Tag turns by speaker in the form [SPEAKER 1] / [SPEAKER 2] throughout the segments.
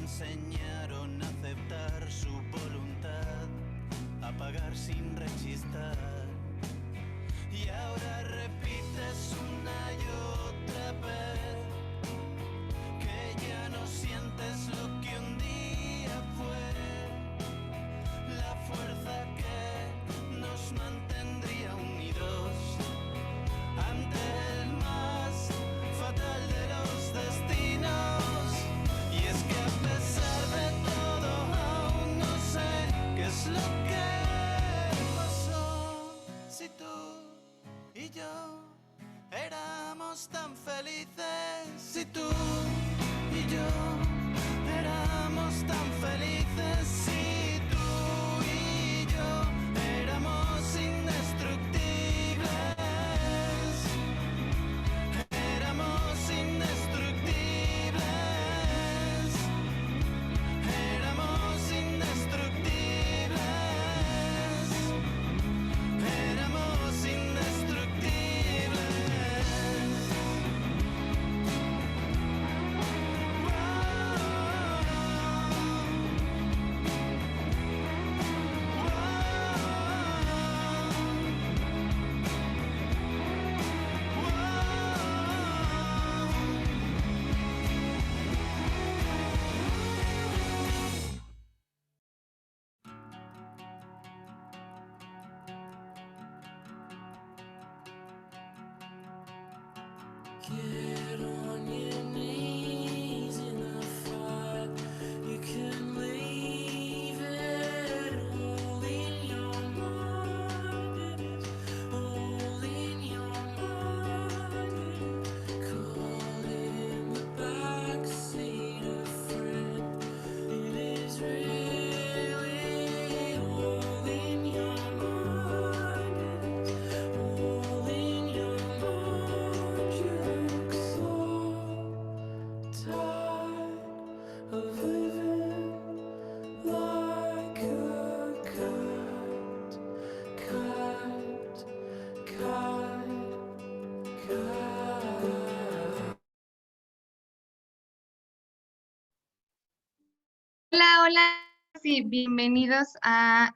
[SPEAKER 1] enseñaron a aceptar su voluntad, a pagar sin rechistar. Y ahora repites una y otra vez que ya no sientes lo que un día fue, la fuerza que nos mantendría unidos ante el más fatal de los destinos. Y es que a pesar de todo aún no sé qué es lo que pasó. Si tú y yo éramos tan felices, si tú y yo éramos tan felices, si tú y yo éramos indestructibles, éramos indestructibles, éramos indestructibles, éramos indestructibles.
[SPEAKER 2] Get on your knees in the fire. You can leave it all in your mind. It's all in your mind. Calling the backseat a friend. It is really all in your mind. It's all in your mind. You look so tired of living like a cat, cat, cat, cat.
[SPEAKER 3] Hola, sí, bienvenidos a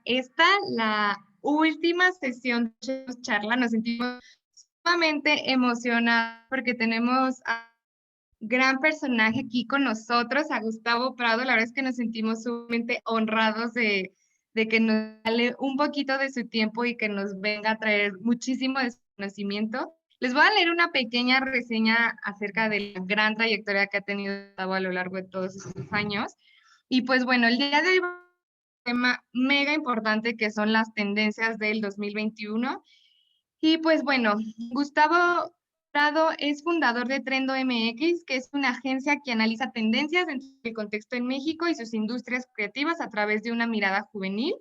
[SPEAKER 3] la última sesión de charla. Nos sentimos sumamente emocionados porque tenemos a un gran personaje aquí con nosotros, a Gustavo Prado. La verdad es que nos sentimos sumamente honrados de que nos dale un poquito de su tiempo y que nos venga a traer muchísimo de su conocimiento. Les voy a leer una pequeña reseña acerca de la gran trayectoria que ha tenido Gustavo a lo largo de todos estos años. Y pues bueno, el día de hoy vamos a un tema mega importante que son las tendencias del 2021. Y pues bueno, Gustavo Prado es fundador de Trendo MX, que es una agencia que analiza tendencias dentro del contexto en México y sus industrias creativas a través de una mirada juvenil.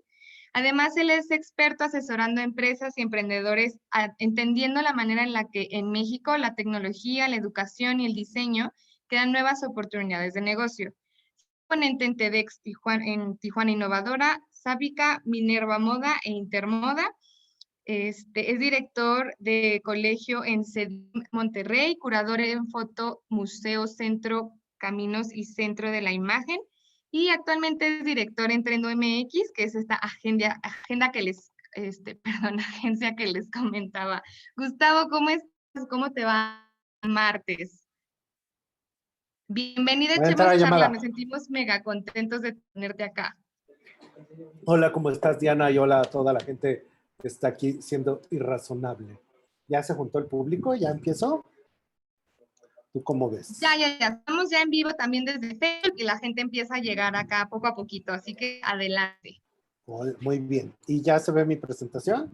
[SPEAKER 3] Además, él es experto asesorando a empresas y emprendedores, entendiendo la manera en la que en México la tecnología, la educación y el diseño crean nuevas oportunidades de negocio. Ponente en TEDx en Tijuana Innovadora, Sábica, Minerva Moda e Intermoda. Es director de colegio en CEDIM Monterrey, curador en Foto Museo Centro Caminos y Centro de la Imagen, y actualmente es director en Trendo MX, que es esta agenda que les, agencia que les comentaba. Gustavo, ¿cómo estás? ¿Cómo te va el martes? Bienvenido a
[SPEAKER 4] Voy a entrar a
[SPEAKER 3] Echemos Charla,
[SPEAKER 4] llamada.
[SPEAKER 3] nos sentimos mega contentos de tenerte acá.
[SPEAKER 4] Hola, ¿cómo estás, Diana? Y hola a toda la gente que está aquí siendo irrazonable. ¿Ya se juntó el público? ¿Ya empezó? ¿Tú cómo ves?
[SPEAKER 3] Ya. Estamos ya en vivo también desde Facebook y la gente empieza a llegar acá poco a poquito, así que adelante.
[SPEAKER 4] Muy bien. ¿Y ya se ve mi presentación?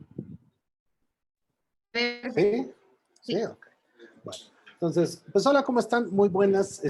[SPEAKER 4] ¿Sí? Sí, ok. Bueno, entonces, pues hola, ¿cómo están? Muy buenas.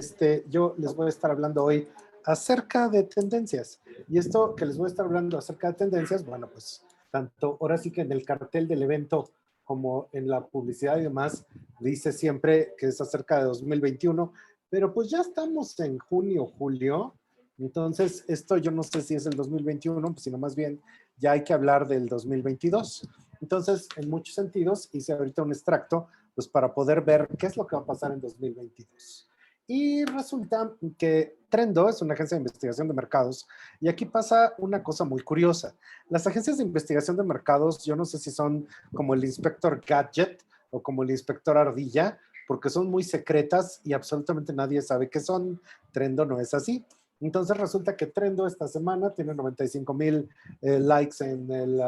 [SPEAKER 4] Yo les voy a estar hablando hoy acerca de tendencias. Y esto que les voy a estar hablando acerca de tendencias, bueno, pues tanto ahora sí que en el cartel del evento como en la publicidad y demás, dice siempre que es acerca de 2021, pero pues ya estamos en junio, julio, entonces esto yo no sé si es el 2021, pues, sino más bien ya hay que hablar del 2022. Entonces, en muchos sentidos, hice ahorita un extracto pues para poder ver qué es lo que va a pasar en 2022. Y resulta que Trendo es una agencia de investigación de mercados y aquí pasa una cosa muy curiosa. Las agencias de investigación de mercados, yo no sé si son como el inspector Gadget o como el inspector Ardilla, porque son muy secretas y absolutamente nadie sabe qué son. Trendo no es así. Entonces resulta que Trendo esta semana tiene 95,000 likes en el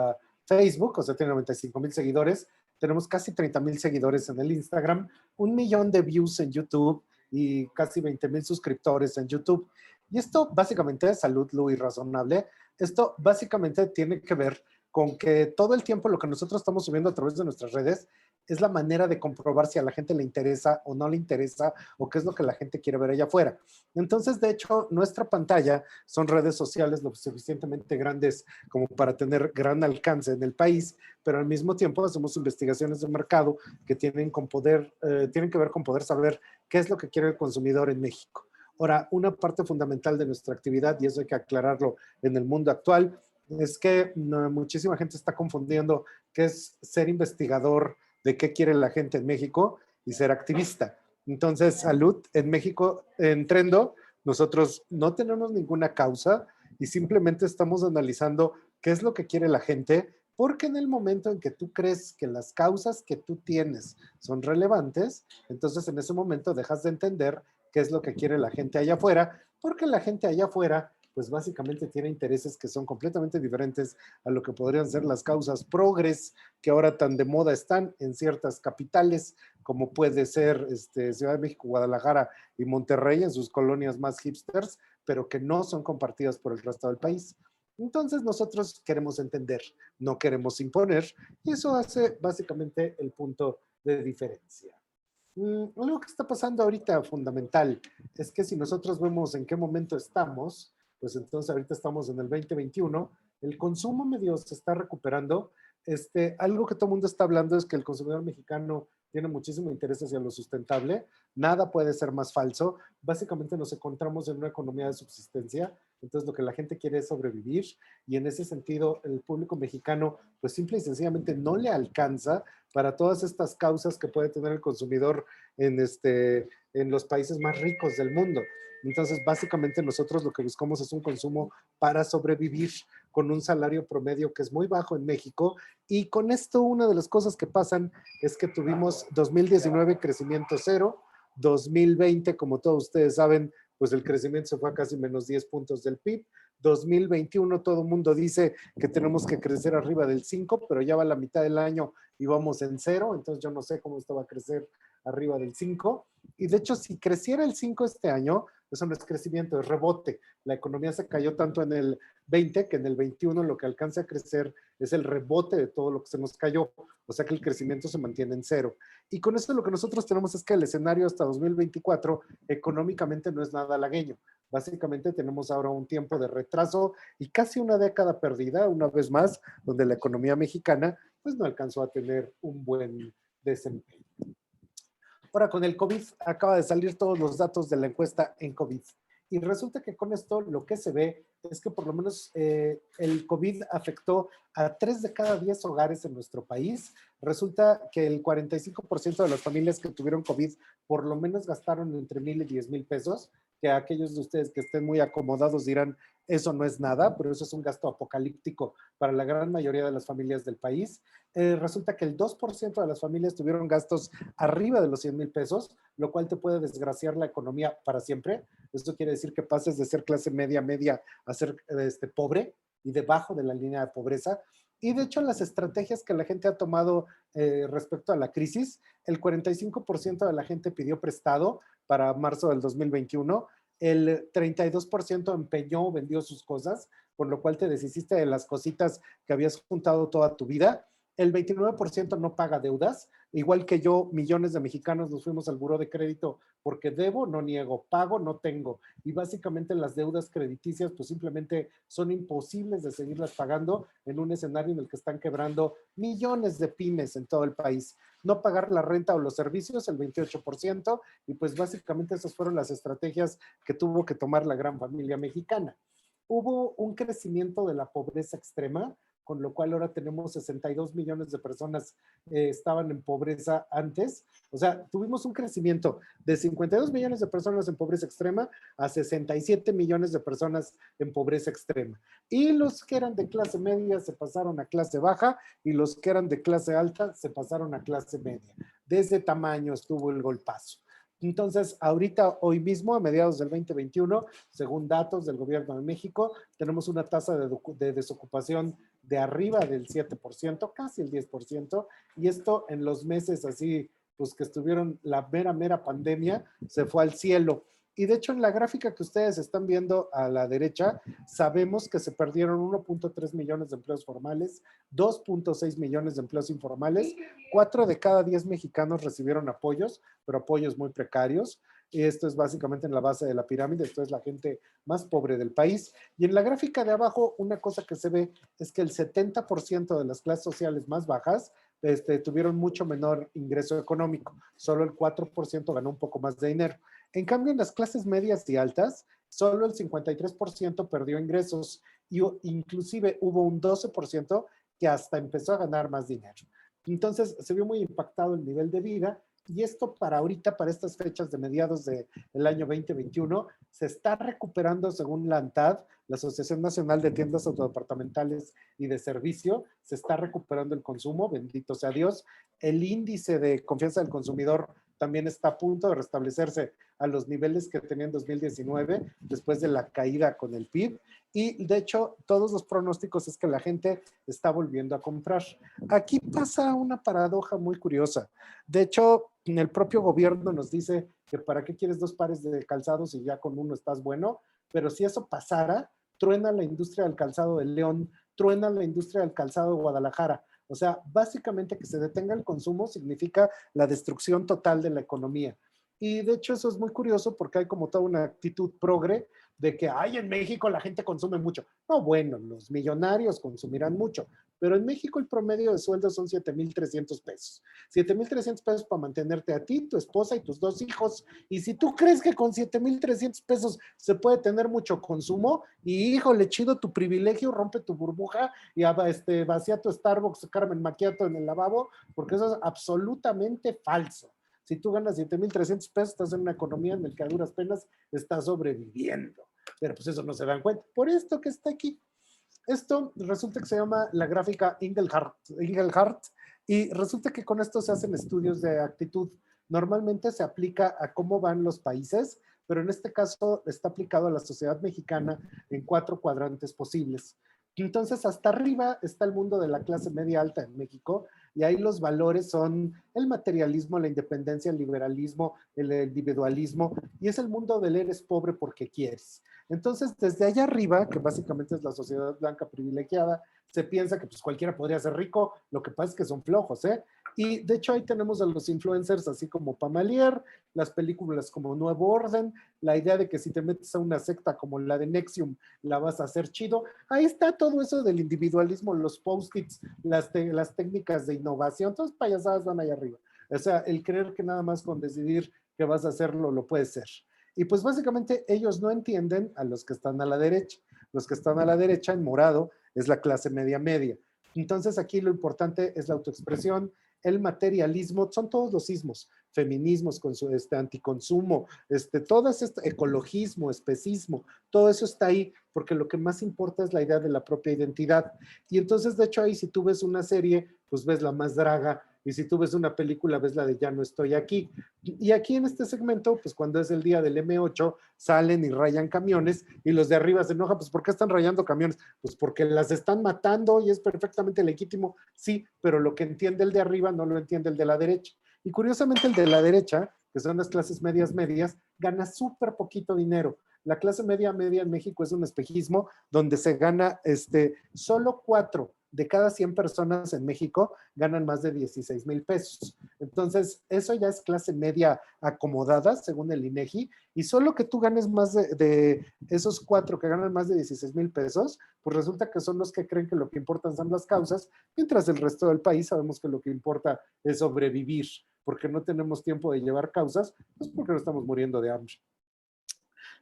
[SPEAKER 4] Facebook, o sea, tiene 95,000 seguidores. Tenemos casi 30,000 seguidores en el Instagram, 1 millón de views en YouTube y casi 20,000 suscriptores en YouTube. Y esto básicamente es salud, Lu, y razonable. Esto básicamente tiene que ver con que todo el tiempo lo que nosotros estamos subiendo a través de nuestras redes es la manera de comprobar si a la gente le interesa o no le interesa o qué es lo que la gente quiere ver allá afuera. Entonces, de hecho, nuestra pantalla son redes sociales lo suficientemente grandes como para tener gran alcance en el país, pero al mismo tiempo hacemos investigaciones de mercado que tienen que ver con poder saber qué es lo que quiere el consumidor en México. Ahora, una parte fundamental de nuestra actividad, y eso hay que aclararlo en el mundo actual, es que muchísima gente está confundiendo qué es ser investigador de qué quiere la gente en México y ser activista. Entonces, salud, en México, en Trendo, nosotros no tenemos ninguna causa y simplemente estamos analizando qué es lo que quiere la gente, porque en el momento en que tú crees que las causas que tú tienes son relevantes, entonces en ese momento dejas de entender qué es lo que quiere la gente allá afuera, porque la gente allá afuera pues básicamente tiene intereses que son completamente diferentes a lo que podrían ser las causas progres que ahora tan de moda están en ciertas capitales, como puede ser Ciudad de México, Guadalajara y Monterrey en sus colonias más hipsters, pero que no son compartidas por el resto del país. Entonces nosotros queremos entender, no queremos imponer, y eso hace básicamente el punto de diferencia. Algo que está pasando ahorita fundamental es que si nosotros vemos en qué momento estamos, pues entonces ahorita estamos en el 2021, el consumo medio se está recuperando. Algo que todo el mundo está hablando es que el consumidor mexicano tiene muchísimo interés hacia lo sustentable, nada puede ser más falso, básicamente nos encontramos en una economía de subsistencia, entonces lo que la gente quiere es sobrevivir y en ese sentido el público mexicano pues simple y sencillamente no le alcanza para todas estas causas que puede tener el consumidor en los países más ricos del mundo. Entonces, básicamente nosotros lo que buscamos es un consumo para sobrevivir con un salario promedio que es muy bajo en México. Y con esto, una de las cosas que pasan es que tuvimos 2019 crecimiento cero, 2020, como todos ustedes saben, pues el crecimiento se fue a casi menos 10 puntos del PIB. 2021 todo el mundo dice que tenemos que crecer arriba del 5, pero ya va la mitad del año y vamos en cero, entonces yo no sé cómo esto va a crecer arriba del 5. Y de hecho, si creciera el 5 este año, eso no es crecimiento, es rebote. La economía se cayó tanto en el 20 que en el 21 lo que alcanza a crecer es el rebote de todo lo que se nos cayó. O sea que el crecimiento se mantiene en cero. Y con eso lo que nosotros tenemos es que el escenario hasta 2024 económicamente no es nada halagüeño. Básicamente tenemos ahora un tiempo de retraso y casi una década perdida, una vez más, donde la economía mexicana pues no alcanzó a tener un buen desempeño. Ahora, con el COVID, acaba de salir todos los datos de la encuesta en COVID. Y resulta que con esto lo que se ve es que por lo menos el COVID afectó a 3 de cada 10 hogares en nuestro país. Resulta que el 45% de las familias que tuvieron COVID por lo menos gastaron entre 1,000 y 10,000 pesos, que aquellos de ustedes que estén muy acomodados dirán, eso no es nada, pero eso es un gasto apocalíptico para la gran mayoría de las familias del país. Resulta que el 2% de las familias tuvieron gastos arriba de los 100,000 pesos, lo cual te puede desgraciar la economía para siempre. Esto quiere decir que pases de ser clase media a ser pobre y debajo de la línea de pobreza. Y de hecho, las estrategias que la gente ha tomado respecto a la crisis, el 45% de la gente pidió prestado para marzo del 2021, el 32% empeñó o vendió sus cosas, por lo cual te deshiciste de las cositas que habías juntado toda tu vida. El 29% no paga deudas, igual que yo, millones de mexicanos nos fuimos al buró de crédito porque debo, no niego, pago, no tengo. Y básicamente las deudas crediticias pues simplemente son imposibles de seguirlas pagando en un escenario en el que están quebrando millones de pymes en todo el país. No pagar la renta o los servicios, el 28%, y pues básicamente esas fueron las estrategias que tuvo que tomar la gran familia mexicana. Hubo un crecimiento de la pobreza extrema. con lo cual ahora tenemos 62 millones de personas estaban en pobreza antes. O sea, tuvimos un crecimiento de 52 millones de personas en pobreza extrema a 67 millones de personas en pobreza extrema. Y los que eran de clase media se pasaron a clase baja y los que eran de clase alta se pasaron a clase media. De ese tamaño estuvo el golpazo. Entonces, ahorita, hoy mismo, a mediados del 2021, según datos del gobierno de México, tenemos una tasa de desocupación de arriba del 7%, casi el 10%, y esto en los meses así, pues que estuvieron la mera pandemia, se fue al cielo. Y de hecho, en la gráfica que ustedes están viendo a la derecha, sabemos que se perdieron 1.3 millones de empleos formales, 2.6 millones de empleos informales, 4 de cada 10 mexicanos recibieron apoyos, pero apoyos muy precarios. Y esto es básicamente en la base de la pirámide, esto es la gente más pobre del país. Y en la gráfica de abajo, una cosa que se ve es que el 70% de las clases sociales más bajas tuvieron mucho menor ingreso económico, solo el 4% ganó un poco más de dinero. En cambio, en las clases medias y altas, solo el 53% perdió ingresos y inclusive hubo un 12% que hasta empezó a ganar más dinero. Entonces, se vio muy impactado el nivel de vida y esto para ahorita, para estas fechas de mediados del año 2021, se está recuperando según la ANTAD, la Asociación Nacional de Tiendas Autodepartamentales y de Servicio, se está recuperando el consumo, bendito sea Dios. El índice de confianza del consumidor también está a punto de restablecerse a los niveles que tenía en 2019, después de la caída con el PIB. Y de hecho, todos los pronósticos es que la gente está volviendo a comprar. Aquí pasa una paradoja muy curiosa. De hecho, el propio gobierno nos dice que para qué quieres 2 pares de calzados y ya con uno estás bueno, pero si eso pasara, truena la industria del calzado de León, truena la industria del calzado de Guadalajara. O sea, básicamente que se detenga el consumo significa la destrucción total de la economía. Y de hecho eso es muy curioso porque hay como toda una actitud progre de que, ay, en México la gente consume mucho. No, bueno, los millonarios consumirán mucho, pero en México el promedio de sueldo son 7,300 pesos. 7,300 pesos para mantenerte a ti, tu esposa y tus 2 hijos. Y si tú crees que con 7,300 pesos se puede tener mucho consumo, y híjole, chido tu privilegio, rompe tu burbuja y vacía tu Starbucks Carmen Macchiato en el lavabo, porque eso es absolutamente falso. Si tú ganas 7,300 pesos, estás en una economía en la que a duras penas estás sobreviviendo. Pero pues eso no se dan cuenta. Por esto que está aquí. Esto resulta que se llama la gráfica Engelhardt y resulta que con esto se hacen estudios de actitud. Normalmente se aplica a cómo van los países, pero en este caso está aplicado a la sociedad mexicana en 4 cuadrantes posibles. Entonces, hasta arriba está el mundo de la clase media alta en México, y ahí los valores son el materialismo, la independencia, el liberalismo, el individualismo, y es el mundo del eres pobre porque quieres. Entonces, desde allá arriba, que básicamente es la sociedad blanca privilegiada, se piensa que pues cualquiera podría ser rico, lo que pasa es que son flojos, ¿eh? Y de hecho ahí tenemos a los influencers así como Pamalier, las películas como Nuevo Orden, la idea de que si te metes a una secta como la de Nexium, la vas a hacer chido. Ahí está todo eso del individualismo, los post-its, las técnicas de innovación, todas payasadas van ahí arriba. O sea, el creer que nada más con decidir que vas a hacerlo, lo puedes ser. Y pues básicamente ellos no entienden a los que están a la derecha. Los que están a la derecha en morado es la clase media media. Entonces aquí lo importante es la autoexpresión, el materialismo, son todos los ismos, feminismos, con su anticonsumo, todo ecologismo, especismo, todo eso está ahí porque lo que más importa es la idea de la propia identidad. Y entonces, de hecho, ahí si tú ves una serie, pues ves la más draga, y si tú ves una película, ves la de Ya no estoy aquí. Y aquí en este segmento, pues cuando es el día del M8, salen y rayan camiones, y los de arriba se enojan, pues ¿por qué están rayando camiones? Pues porque las están matando y es perfectamente legítimo, sí, pero lo que entiende el de arriba no lo entiende el de la derecha. Y curiosamente el de la derecha, que son las clases medias, gana súper poquito dinero. La clase media en México es un espejismo donde se gana solo 4 de cada 100 personas en México ganan más de 16,000 pesos. Entonces, eso ya es clase media acomodada, según el INEGI, y solo que tú ganes más de esos 4 que ganan más de 16,000 pesos, pues resulta que son los que creen que lo que importan son las causas, mientras el resto del país sabemos que lo que importa es sobrevivir, porque no tenemos tiempo de llevar causas, pues porque no estamos muriendo de hambre.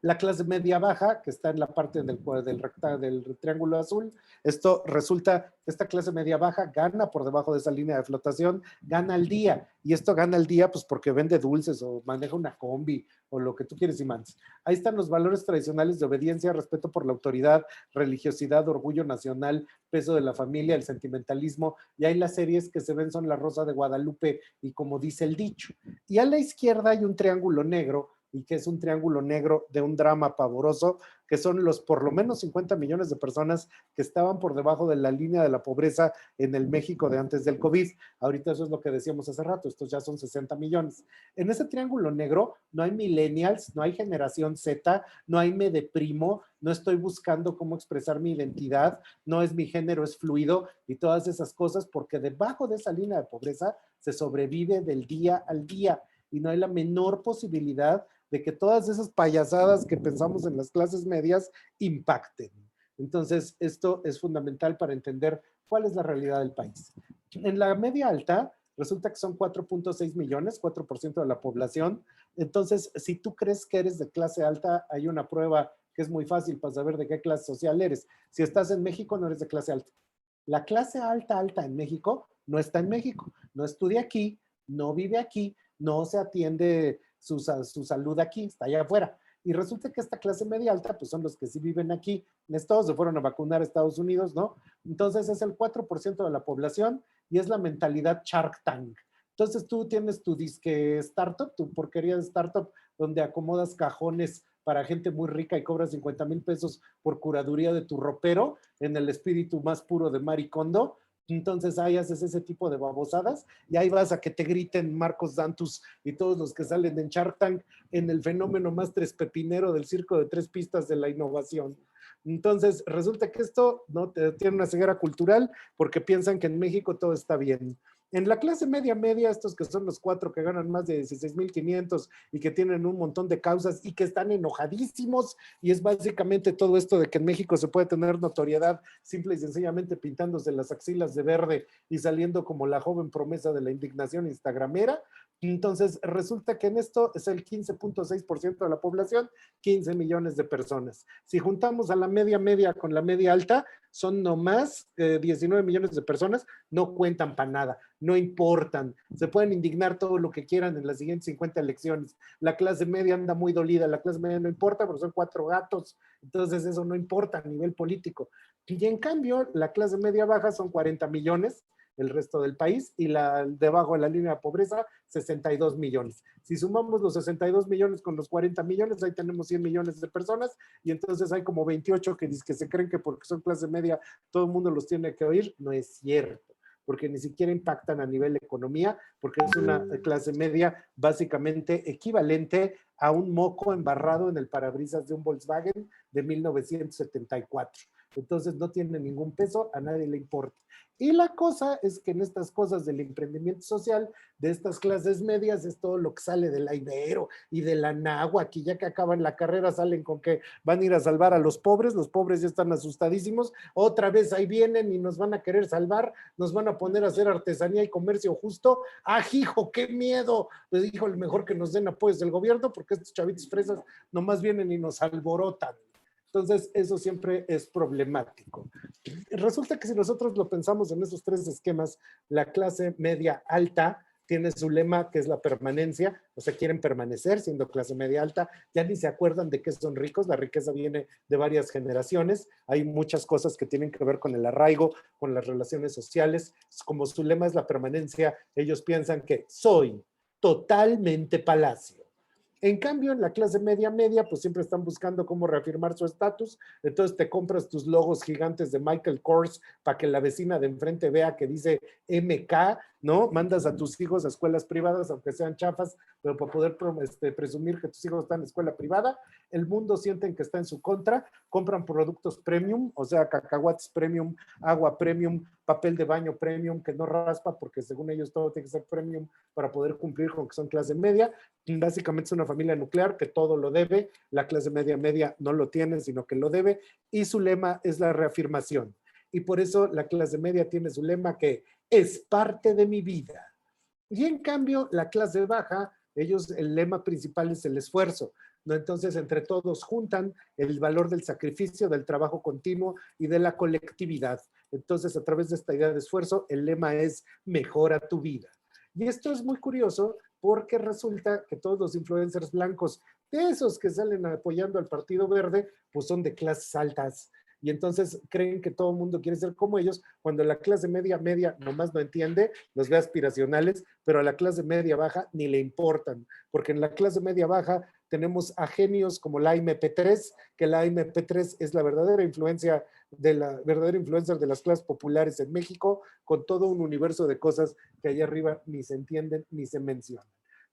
[SPEAKER 4] La clase media baja, que está en la parte del triángulo azul, esto resulta, esta clase media baja gana por debajo de esa línea de flotación, gana al día. Y esto gana al día pues porque vende dulces o maneja una combi o lo que tú quieres y mandes. Ahí están los valores tradicionales de obediencia, respeto por la autoridad, religiosidad, orgullo nacional, peso de la familia, el sentimentalismo. Y ahí las series que se ven son La Rosa de Guadalupe y como dice el dicho. Y a la izquierda hay un triángulo negro, y que es un triángulo negro de un drama pavoroso, que son los por lo menos 50 millones de personas que estaban por debajo de la línea de la pobreza en el México de antes del COVID. Ahorita eso es lo que decíamos hace rato, estos ya son 60 millones. En ese triángulo negro no hay millennials, no hay generación Z, no hay me deprimo, no estoy buscando cómo expresar mi identidad, no es mi género, es fluido y todas esas cosas, porque debajo de esa línea de pobreza se sobrevive del día al día y no hay la menor posibilidad de que todas esas payasadas que pensamos en las clases medias impacten. Entonces, esto es fundamental para entender cuál es la realidad del país. En la media alta, resulta que son 4.6 millones, 4% de la población. Entonces, si tú crees que eres de clase alta, hay una prueba que es muy fácil para saber de qué clase social eres. Si estás en México, no eres de clase alta. La clase alta, alta en México, no está en México, no estudia aquí, no vive aquí, no se atiende su salud aquí, está allá afuera. Y resulta que esta clase media alta, pues son los que sí viven aquí. Todos se fueron a vacunar a Estados Unidos, ¿no? Entonces es el 4% de la población y es la mentalidad Shark Tank. Entonces tú tienes tu disque startup, tu porquería de startup, donde acomodas cajones para gente muy rica y cobras 50,000 pesos por curaduría de tu ropero en el espíritu más puro de Marie Kondo. Entonces ahí haces ese tipo de babosadas y ahí vas a que te griten Marcos Dantus y todos los que salen en Shark Tank en el fenómeno más trespepinero del circo de 3 pistas de la innovación. Entonces resulta que esto no tiene una ceguera cultural porque piensan que en México todo está bien. En la clase media, estos que son los 4 que ganan más de 16,500 y que tienen un montón de causas y que están enojadísimos, y es básicamente todo esto de que en México se puede tener notoriedad simple y sencillamente pintándose las axilas de verde y saliendo como la joven promesa de la indignación instagramera. Entonces resulta que en esto es el 15.6% de la población, 15 millones de personas. Si juntamos a la media con la media alta, son nomás 19 millones de personas, no cuentan para nada, no importan, se pueden indignar todo lo que quieran en las siguientes 50 elecciones. La clase media anda muy dolida, la clase media no importa, pero son 4 gatos, entonces eso no importa a nivel político. Y en cambio, la clase media baja son 40 millones, el resto del país, y la debajo de la línea de pobreza, 62 millones. Si sumamos los 62 millones con los 40 millones, ahí tenemos 100 millones de personas, y entonces hay como 28 que se creen que porque son clase media todo el mundo los tiene que oír. No es cierto, porque ni siquiera impactan a nivel economía, porque es una clase media básicamente equivalente a un moco embarrado en el parabrisas de un Volkswagen de 1974. Entonces no tiene ningún peso, a nadie le importa. Y la cosa es que en estas cosas del emprendimiento social, de estas clases medias, es todo lo que sale de la Ibero y de la Náhuac, y ya que acaban la carrera salen con que van a ir a salvar a los pobres ya están asustadísimos, otra vez ahí vienen y nos van a querer salvar, nos van a poner a hacer artesanía y comercio justo. ¡Ah, hijo, qué miedo! Pues dijo, mejor que nos den apoyos del gobierno, porque estos chavitos fresas nomás vienen y nos alborotan. Entonces, eso siempre es problemático. Resulta que si nosotros lo pensamos en esos 3 esquemas, la clase media alta tiene su lema que es la permanencia, o sea, quieren permanecer siendo clase media alta, ya ni se acuerdan de que son ricos, la riqueza viene de varias generaciones, hay muchas cosas que tienen que ver con el arraigo, con las relaciones sociales, como su lema es la permanencia, ellos piensan que soy totalmente palacio. En cambio, en la clase media, pues siempre están buscando cómo reafirmar su estatus. Entonces te compras tus logos gigantes de Michael Kors para que la vecina de enfrente vea que dice MK, ¿no? Mandas a tus hijos a escuelas privadas, aunque sean chafas, pero para poder presumir que tus hijos están en escuela privada. El mundo sienten que está en su contra, compran productos premium, o sea, cacahuates premium, agua premium, papel de baño premium, que no raspa porque según ellos todo tiene que ser premium para poder cumplir con que son clase media. Básicamente es una familia nuclear que todo lo debe, la clase media no lo tiene, sino que lo debe, y su lema es la reafirmación. Y por eso la clase media tiene su lema que es parte de mi vida. Y en cambio, la clase baja Ellos, el lema principal es el esfuerzo, ¿no? Entonces, entre todos juntan el valor del sacrificio, del trabajo continuo y de la colectividad. Entonces, a través de esta idea de esfuerzo, el lema es mejora tu vida. Y esto es muy curioso porque resulta que todos los influencers blancos, de esos que salen apoyando al Partido Verde, pues son de clases altas. Y entonces creen que todo el mundo quiere ser como ellos, cuando la clase media nomás no entiende, los ve aspiracionales, pero a la clase media baja ni le importan, porque en la clase media baja tenemos a genios como la MP3, que la MP3 es la verdadera influencia de la verdadera influencer de las clases populares en México, con todo un universo de cosas que allá arriba ni se entienden ni se mencionan.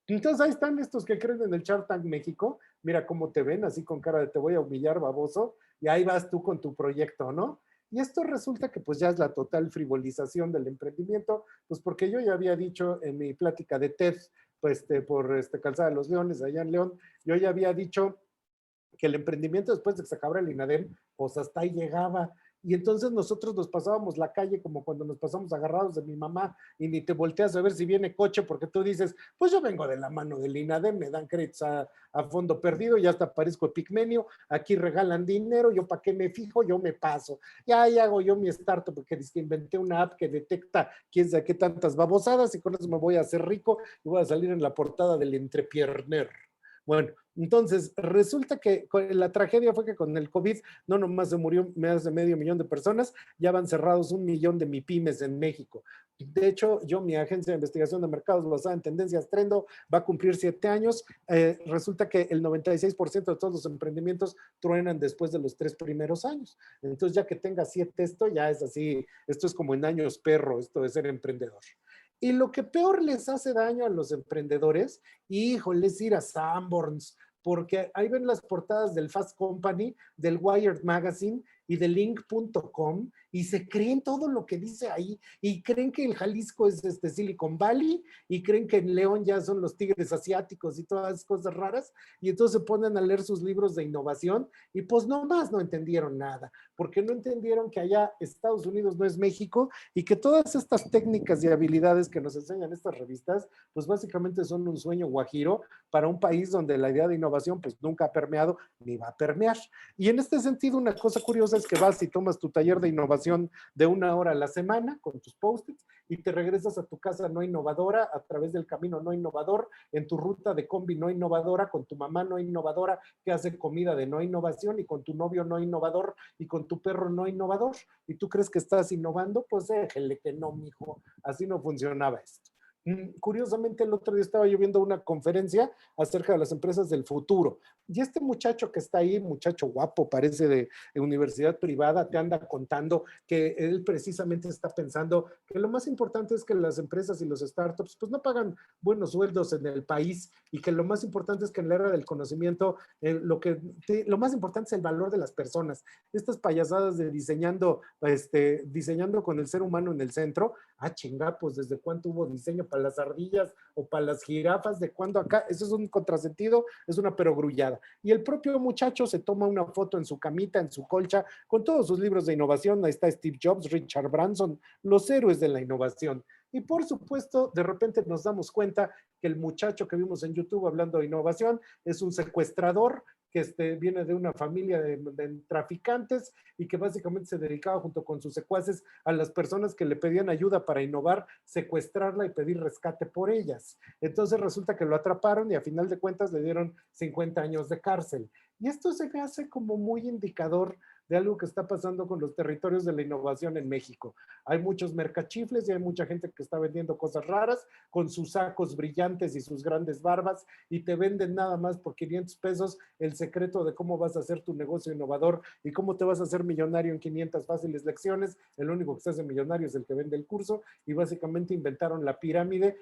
[SPEAKER 4] Entonces ahí están estos que creen en el Shark Tank México, mira cómo te ven, así con cara de te voy a humillar, baboso, y ahí vas tú con tu proyecto, ¿no? Y esto resulta que pues ya es la total frivolización del emprendimiento, pues porque yo ya había dicho en mi plática de TED, pues por Calzada de los Leones, allá en León, yo ya había dicho que el emprendimiento después de que se acabara el INADEM, pues hasta ahí llegaba. Y entonces nosotros nos pasábamos la calle como cuando nos pasamos agarrados de mi mamá y ni te volteas a ver si viene coche porque tú dices, pues yo vengo de la mano del INADEM, me dan créditos a fondo perdido, ya hasta parezco epigmenio, aquí regalan dinero, yo para qué me fijo, yo me paso. Ya ahí hago yo mi startup porque dice que inventé una app que detecta quién sabe qué tantas babosadas y con eso me voy a hacer rico y voy a salir en la portada del Entrepierner. Bueno, entonces resulta que la tragedia fue que con el COVID no nomás se murió más de 500,000 de personas, ya van cerrados 1,000,000 de MIPYMES en México. De hecho, mi agencia de investigación de mercados basada en tendencias Trendo va a cumplir 7 años. Resulta que el 96% de todos los emprendimientos truenan después de los 3 primeros años. Entonces, ya que tenga 7 esto, ya es así, esto es como en años perro, esto de ser emprendedor. Y lo que peor les hace daño a los emprendedores, híjole, es ir a Sanborns, porque ahí ven las portadas del Fast Company, del Wired Magazine y de Link.com y se creen todo lo que dice ahí y creen que el Jalisco es Silicon Valley y creen que en León ya son los tigres asiáticos y todas esas cosas raras y entonces se ponen a leer sus libros de innovación y pues nomás no entendieron nada, porque no entendieron que allá Estados Unidos no es México y que todas estas técnicas y habilidades que nos enseñan estas revistas, pues básicamente son un sueño guajiro para un país donde la idea de innovación pues nunca ha permeado ni va a permear. Y en este sentido, una cosa curiosa es que vas y tomas tu taller de innovación de 1 hora a la semana con tus post-its y te regresas a tu casa no innovadora, a través del camino no innovador, en tu ruta de combi no innovadora, con tu mamá no innovadora que hace comida de no innovación y con tu novio no innovador y con tu perro no innovador. ¿Y tú crees que estás innovando? Pues déjele que no, mijo. Así no funcionaba esto. Curiosamente, el otro día estaba yo viendo una conferencia acerca de las empresas del futuro. Y este muchacho que está ahí, muchacho guapo, parece de universidad privada, te anda contando que él precisamente está pensando que lo más importante es que las empresas y los startups pues no pagan buenos sueldos en el país y que lo más importante es que en la era del conocimiento lo más importante es el valor de las personas. Estas payasadas de diseñando con el ser humano en el centro, chinga, pues desde cuánto hubo diseño para las ardillas o para las jirafas, de cuándo acá, eso es un contrasentido, es una perogrullada. Y el propio muchacho se toma una foto en su camita, en su colcha, con todos sus libros de innovación, ahí está Steve Jobs, Richard Branson, los héroes de la innovación. Y por supuesto, de repente nos damos cuenta que el muchacho que vimos en YouTube hablando de innovación es un secuestrador que viene de una familia de traficantes y que básicamente se dedicaba junto con sus secuaces a las personas que le pedían ayuda para innovar, secuestrarla y pedir rescate por ellas. Entonces resulta que lo atraparon y a final de cuentas le dieron 50 años de cárcel. Y esto se me hace como muy indicador de algo que está pasando con los territorios de la innovación en México. Hay muchos mercachifles y hay mucha gente que está vendiendo cosas raras con sus sacos brillantes y sus grandes barbas y te venden nada más por 500 pesos el secreto de cómo vas a hacer tu negocio innovador y cómo te vas a hacer millonario en 500 fáciles lecciones. El único que se hace millonario es el que vende el curso y básicamente inventaron la pirámide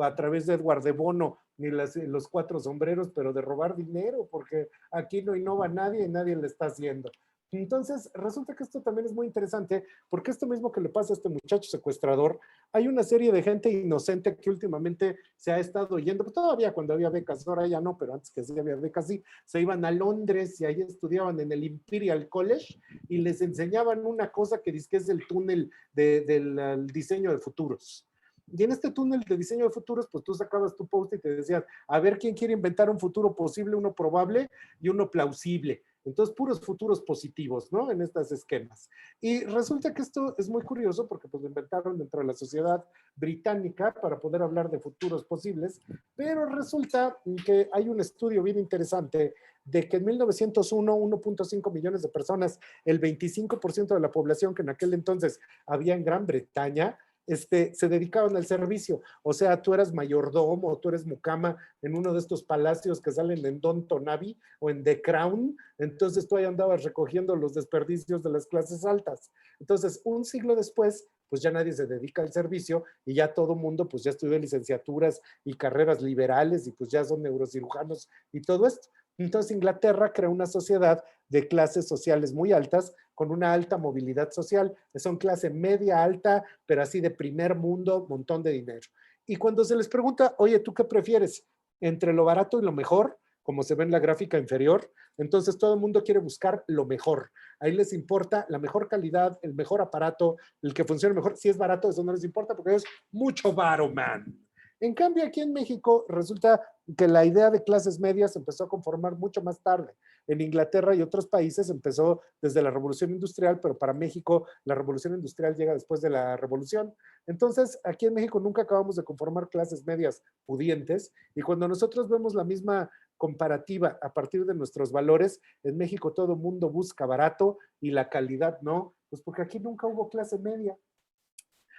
[SPEAKER 4] a través de Edward de Bono ni los 4 sombreros, pero de robar dinero, porque aquí no innova nadie y nadie le está haciendo. Entonces, resulta que esto también es muy interesante, porque esto mismo que le pasa a este muchacho secuestrador, hay una serie de gente inocente que últimamente se ha estado yendo, pues todavía cuando había becas, ahora ya no, pero antes que sí había becas, sí, se iban a Londres y ahí estudiaban en el Imperial College y les enseñaban una cosa que dice que es el túnel del diseño de futuros. Y en este túnel de diseño de futuros, pues tú sacabas tu post y te decías, a ver quién quiere inventar un futuro posible, uno probable y uno plausible. Entonces, puros futuros positivos, ¿no? En estos esquemas. Y resulta que esto es muy curioso porque pues lo inventaron dentro de la sociedad británica para poder hablar de futuros posibles, pero resulta que hay un estudio bien interesante de que en 1901, 1.5 millones de personas, el 25% de la población que en aquel entonces había en Gran Bretaña, se dedicaban al servicio. O sea, tú eras mayordomo o tú eres mucama en uno de estos palacios que salen en Downton Abbey o en The Crown. Entonces tú ahí andabas recogiendo los desperdicios de las clases altas. Entonces, un siglo después, pues ya nadie se dedica al servicio y ya todo mundo pues ya estudió licenciaturas y carreras liberales y pues ya son neurocirujanos y todo esto. Entonces Inglaterra crea una sociedad de clases sociales muy altas con una alta movilidad social. Son clase media alta, pero así de primer mundo, montón de dinero. Y cuando se les pregunta, oye, ¿tú qué prefieres? ¿Entre lo barato y lo mejor? Como se ve en la gráfica inferior. Entonces todo el mundo quiere buscar lo mejor. Ahí les importa la mejor calidad, el mejor aparato, el que funcione mejor. Si es barato, eso no les importa porque es mucho varo, man. En cambio, aquí en México resulta que la idea de clases medias empezó a conformar mucho más tarde. En Inglaterra y otros países empezó desde la Revolución Industrial, pero para México la Revolución Industrial llega después de la Revolución. Entonces, aquí en México nunca acabamos de conformar clases medias pudientes y cuando nosotros vemos la misma comparativa a partir de nuestros valores, en México todo el mundo busca barato y la calidad no, pues porque aquí nunca hubo clase media.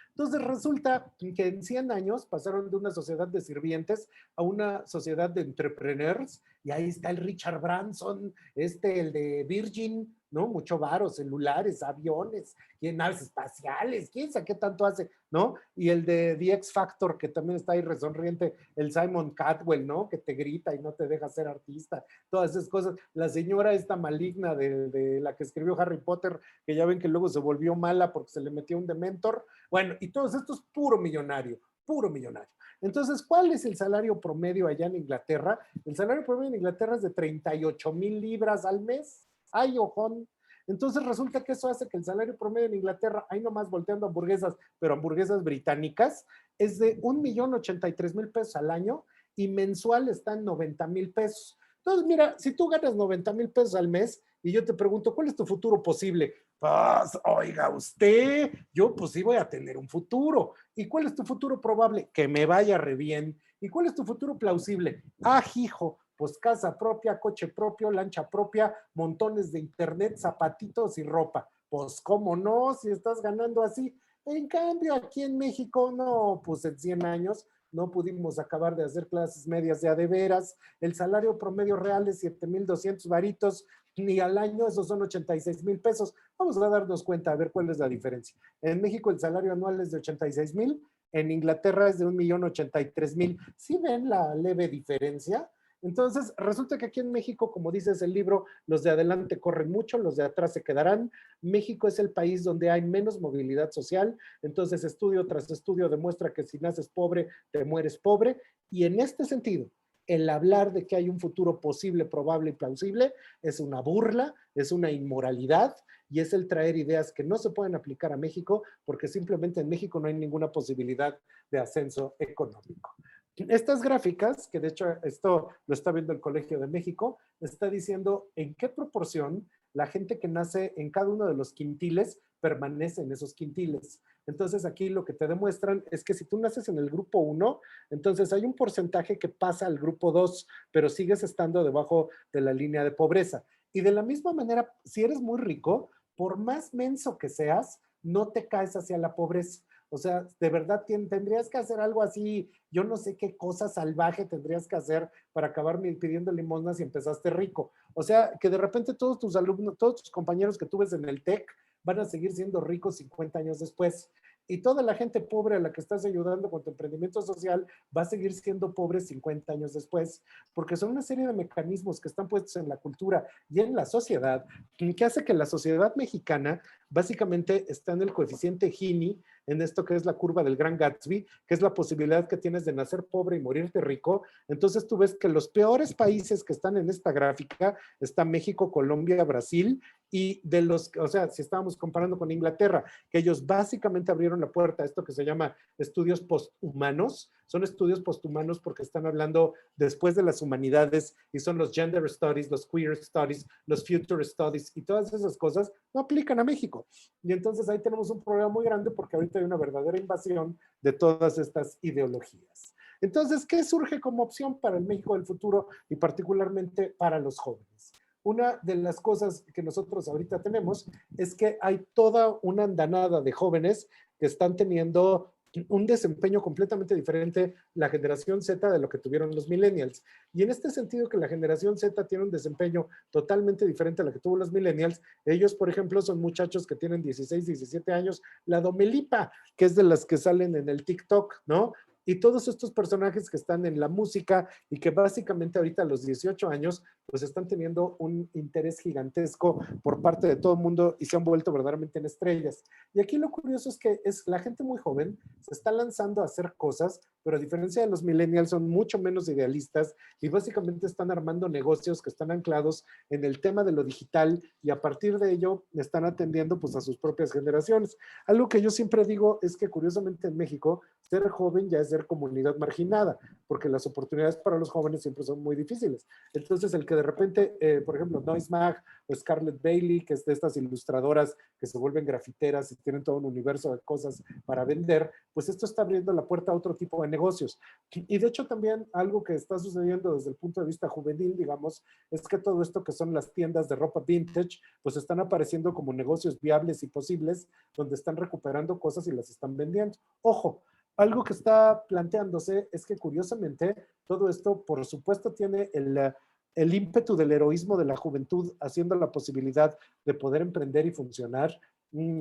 [SPEAKER 4] Entonces resulta que en 100 años pasaron de una sociedad de sirvientes a una sociedad de entrepreneurs y ahí está el Richard Branson, el de Virgin, ¿no? Mucho varo, celulares, aviones, y naves espaciales, quién sabe qué tanto hace, ¿no? Y el de The X Factor, que también está ahí resonriente, el Simon Cowell, ¿no? Que te grita y no te deja ser artista, todas esas cosas. La señora esta maligna de la que escribió Harry Potter, que ya ven que luego se volvió mala porque se le metió un dementor. Bueno, y todos estos puro millonario, puro millonario. Entonces, ¿cuál es el salario promedio allá en Inglaterra? El salario promedio en Inglaterra es de 38,000 libras al mes. ¡Ay, ojón! Entonces resulta que eso hace que el salario promedio en Inglaterra, ahí nomás volteando hamburguesas, pero hamburguesas británicas, es de 1,083,000 pesos al año y mensual está en 90,000 pesos. Entonces, mira, si tú ganas 90,000 pesos al mes y yo te pregunto, ¿cuál es tu futuro posible? Pues, oiga usted, yo pues sí voy a tener un futuro. ¿Y cuál es tu futuro probable? Que me vaya re bien. ¿Y cuál es tu futuro plausible? Ah, hijo, pues casa propia, coche propio, lancha propia, montones de internet, zapatitos y ropa. Pues cómo no, si estás ganando así. En cambio, aquí en México, no, pues en 100 años no pudimos acabar de hacer clases medias de a de veras. El salario promedio real es 7,200 varitos, ni al año, esos son 86,000 pesos. Vamos a darnos cuenta a ver cuál es la diferencia. En México el salario anual es de 86,000, en Inglaterra es de 1,083,000. ¿Sí ven la leve diferencia? Entonces, resulta que aquí en México, como dices el libro, los de adelante corren mucho, los de atrás se quedarán. México es el país donde hay menos movilidad social, entonces estudio tras estudio demuestra que si naces pobre, te mueres pobre, y en este sentido, el hablar de que hay un futuro posible, probable y plausible es una burla, es una inmoralidad y es el traer ideas que no se pueden aplicar a México porque simplemente en México no hay ninguna posibilidad de ascenso económico. Estas gráficas, que de hecho esto lo está viendo el Colegio de México, está diciendo en qué proporción la gente que nace en cada uno de los quintiles permanece en esos quintiles. Entonces aquí lo que te demuestran es que si tú naces en el grupo 1, entonces hay un porcentaje que pasa al grupo 2, pero sigues estando debajo de la línea de pobreza. Y de la misma manera, si eres muy rico, por más menso que seas, no te caes hacia la pobreza. O sea, de verdad tendrías que hacer algo así, yo no sé qué cosa salvaje tendrías que hacer para acabar pidiendo limosnas y empezaste rico. O sea, que de repente todos tus alumnos, todos tus compañeros que tú ves en el TEC van a seguir siendo ricos 50 años después. Y toda la gente pobre a la que estás ayudando con tu emprendimiento social va a seguir siendo pobre 50 años después, porque son una serie de mecanismos que están puestos en la cultura y en la sociedad, que hace que la sociedad mexicana básicamente está en el coeficiente Gini, en esto que es la curva del Gran Gatsby, que es la posibilidad que tienes de nacer pobre y morirte rico. Entonces tú ves que los peores países que están en esta gráfica están México, Colombia, Brasil, Y de los, o sea, si estábamos comparando con Inglaterra, que ellos básicamente abrieron la puerta a esto que se llama estudios posthumanos, son estudios posthumanos porque están hablando después de las humanidades y son los gender studies, los queer studies, los future studies y todas esas cosas no aplican a México. Y entonces ahí tenemos un problema muy grande porque ahorita hay una verdadera invasión de todas estas ideologías. Entonces, ¿qué surge como opción para el México del futuro y particularmente para los jóvenes? Una de las cosas que nosotros ahorita tenemos es que hay toda una andanada de jóvenes que están teniendo un desempeño completamente diferente la generación Z de lo que tuvieron los millennials. Y en este sentido que la generación Z tiene un desempeño totalmente diferente a la que tuvo los millennials, ellos, por ejemplo, son muchachos que tienen 16, 17 años, la Domelipa, que es de las que salen en el TikTok, ¿no? Y todos estos personajes que están en la música y que básicamente ahorita a los 18 años pues están teniendo un interés gigantesco por parte de todo el mundo y se han vuelto verdaderamente en estrellas. Y aquí lo curioso es que es la gente muy joven se está lanzando a hacer cosas, pero a diferencia de los millennials son mucho menos idealistas y básicamente están armando negocios que están anclados en el tema de lo digital y a partir de ello están atendiendo pues a sus propias generaciones. Algo que yo siempre digo es que curiosamente en México ser joven ya es ser comunidad marginada, porque las oportunidades para los jóvenes siempre son muy difíciles. Entonces, el que de repente, por ejemplo, Noise Mag o Scarlett Bailey, que es de estas ilustradoras que se vuelven grafiteras y tienen todo un universo de cosas para vender, pues esto está abriendo la puerta a otro tipo de negocios. Y de hecho también algo que está sucediendo desde el punto de vista juvenil, digamos, es que todo esto que son las tiendas de ropa vintage, pues están apareciendo como negocios viables y posibles, donde están recuperando cosas y las están vendiendo. Ojo, algo que está planteándose es que curiosamente todo esto, por supuesto, tiene el ímpetu del heroísmo de la juventud haciendo la posibilidad de poder emprender y funcionar,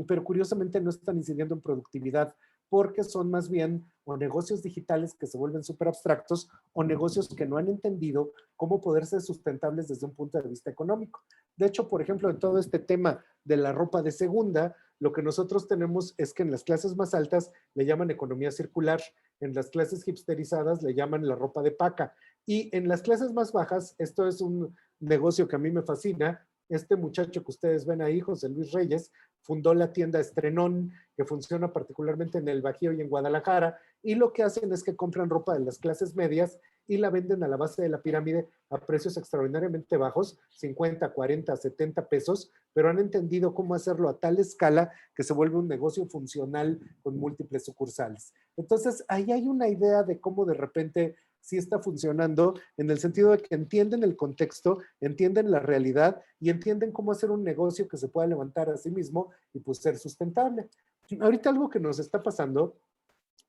[SPEAKER 4] pero curiosamente no están incidiendo en productividad porque son más bien o negocios digitales que se vuelven súper abstractos o negocios que no han entendido cómo poder ser sustentables desde un punto de vista económico. De hecho, por ejemplo, en todo este tema de la ropa de segunda, lo que nosotros tenemos es que en las clases más altas le llaman economía circular, en las clases hipsterizadas le llaman la ropa de paca y en las clases más bajas, esto es un negocio que a mí me fascina, este muchacho que ustedes ven ahí, José Luis Reyes, fundó la tienda Estrenón, que funciona particularmente en el Bajío y en Guadalajara, y lo que hacen es que compran ropa de las clases medias y la venden a la base de la pirámide a precios extraordinariamente bajos, 50, 40, 70 pesos, pero han entendido cómo hacerlo a tal escala que se vuelve un negocio funcional con múltiples sucursales. Entonces, ahí hay una idea de cómo de repente sí está funcionando en el sentido de que entienden el contexto, entienden la realidad y entienden cómo hacer un negocio que se pueda levantar a sí mismo y pues ser sustentable. Ahorita algo que nos está pasando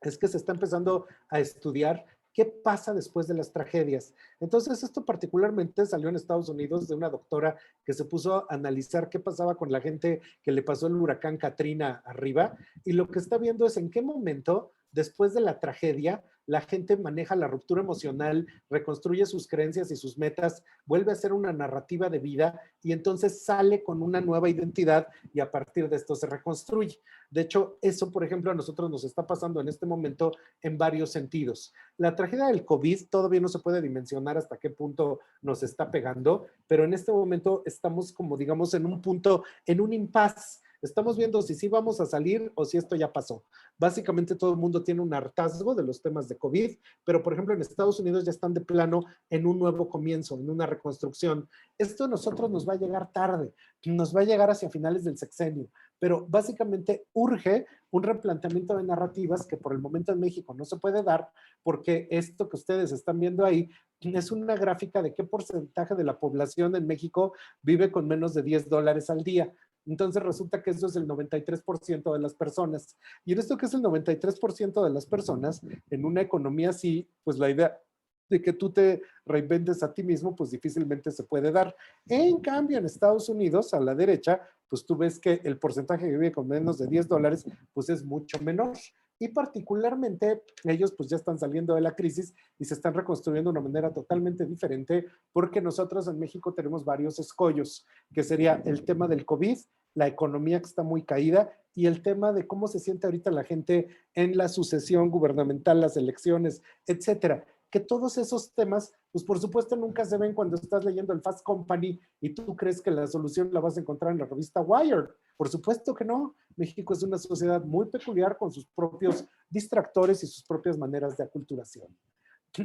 [SPEAKER 4] es que se está empezando a estudiar qué pasa después de las tragedias. Entonces, esto particularmente salió en Estados Unidos de una doctora que se puso a analizar qué pasaba con la gente que le pasó el huracán Katrina arriba y lo que está viendo es en qué momento después de la tragedia, la gente maneja la ruptura emocional, reconstruye sus creencias y sus metas, vuelve a hacer una narrativa de vida y entonces sale con una nueva identidad y a partir de esto se reconstruye. De hecho, eso, por ejemplo, a nosotros nos está pasando en este momento en varios sentidos. La tragedia del COVID todavía no se puede dimensionar hasta qué punto nos está pegando, pero en este momento estamos como, digamos, en un punto, en un impasse. Estamos viendo si sí vamos a salir o si esto ya pasó. Básicamente todo el mundo tiene un hartazgo de los temas de COVID, pero por ejemplo en Estados Unidos ya están de plano en un nuevo comienzo, en una reconstrucción. Esto a nosotros nos va a llegar tarde, nos va a llegar hacia finales del sexenio, pero básicamente urge un replanteamiento de narrativas que por el momento en México no se puede dar porque esto que ustedes están viendo ahí es una gráfica de qué porcentaje de la población en México vive con menos de $10 al día. Entonces resulta que eso es el 93% de las personas. Y en esto que es el 93% de las personas, en una economía así, pues la idea de que tú te reinventes a ti mismo, pues difícilmente se puede dar. En cambio, en Estados Unidos, a la derecha, pues tú ves que el porcentaje que vive con menos de $10, pues es mucho menor. Y particularmente ellos pues ya están saliendo de la crisis y se están reconstruyendo de una manera totalmente diferente porque nosotros en México tenemos varios escollos, que sería el tema del COVID, la economía que está muy caída y el tema de cómo se siente ahorita la gente en la sucesión gubernamental, las elecciones, etcétera. que todos esos temas, pues por supuesto nunca se ven cuando estás leyendo el Fast Company y tú crees que la solución la vas a encontrar en la revista Wired. Por supuesto que no. México es una sociedad muy peculiar con sus propios distractores y sus propias maneras de aculturación.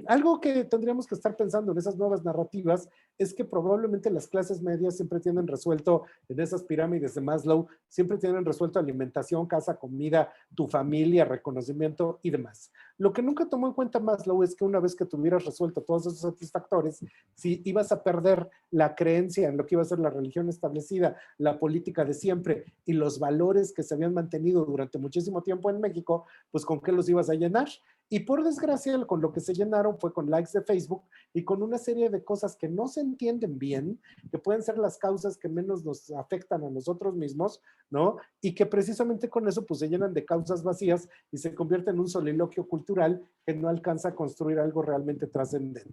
[SPEAKER 4] Algo que tendríamos que estar pensando en esas nuevas narrativas es que probablemente las clases medias siempre tienen resuelto en esas pirámides de Maslow, siempre tienen resuelto alimentación, casa, comida, tu familia, reconocimiento y demás. Lo que nunca tomó en cuenta Maslow es que una vez que tuvieras resuelto todos esos satisfactores, si ibas a perder la creencia en lo que iba a ser la religión establecida, la política de siempre y los valores que se habían mantenido durante muchísimo tiempo en México, pues ¿con qué los ibas a llenar? Y por desgracia, con lo que se llenaron fue con likes de Facebook y con una serie de cosas que no se entienden bien, que pueden ser las causas que menos nos afectan a nosotros mismos, ¿no? Y que precisamente con eso pues se llenan de causas vacías y se convierte en un soliloquio cultural que no alcanza a construir algo realmente trascendente.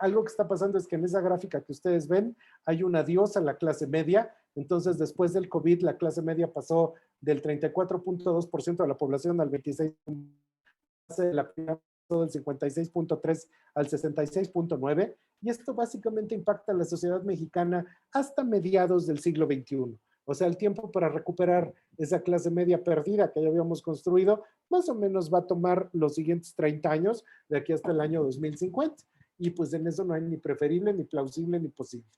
[SPEAKER 4] Algo que está pasando es que en esa gráfica que ustedes ven hay un adiós a la clase media. Entonces, después del COVID, la clase media pasó del 34.2% de la población al 26%. De la primera del 56.3 al 66.9, y esto básicamente impacta a la sociedad mexicana hasta mediados del siglo XXI. O sea, el tiempo para recuperar esa clase media perdida que ya habíamos construido, más o menos va a tomar los siguientes 30 años, de aquí hasta el año 2050. Y pues en eso no hay ni preferible, ni plausible, ni posible.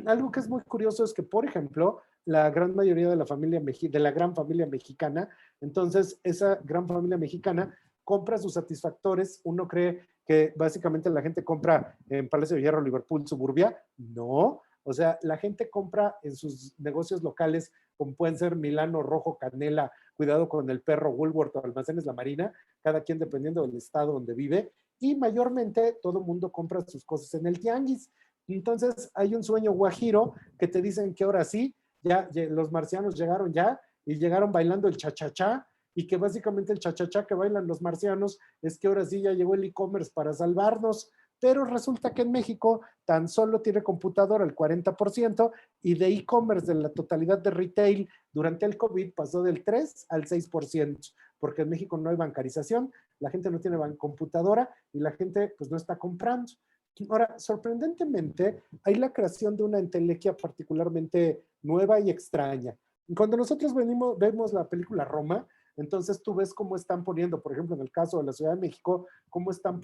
[SPEAKER 4] Algo que es muy curioso es que, por ejemplo, la gran mayoría de la familia, de la gran familia mexicana, entonces esa gran familia mexicana compra sus satisfactores. Uno cree que básicamente la gente compra en Palacio de Hierro, Liverpool, Suburbia. No, o sea, la gente compra en sus negocios locales, como pueden ser Milano, Rojo, Canela, Cuidado con el Perro, Woolworth o Almacenes La Marina, cada quien dependiendo del estado donde vive, y mayormente todo el mundo compra sus cosas en el tianguis. Entonces hay un sueño guajiro que te dicen que ahora sí, ya los marcianos llegaron ya y llegaron bailando el cha-cha-cha, y que básicamente el cha-cha-cha que bailan los marcianos es que ahora sí ya llegó el e-commerce para salvarnos, pero resulta que en México tan solo tiene computadora el 40% y de e-commerce de la totalidad de retail durante el COVID pasó del 3 al 6%, porque en México no hay bancarización, la gente no tiene computadora y la gente pues no está comprando. Ahora, sorprendentemente, hay la creación de una entelequia particularmente nueva y extraña. Cuando nosotros vemos la película Roma, entonces tú ves cómo están poniendo, por ejemplo, en el caso de la Ciudad de México, cómo están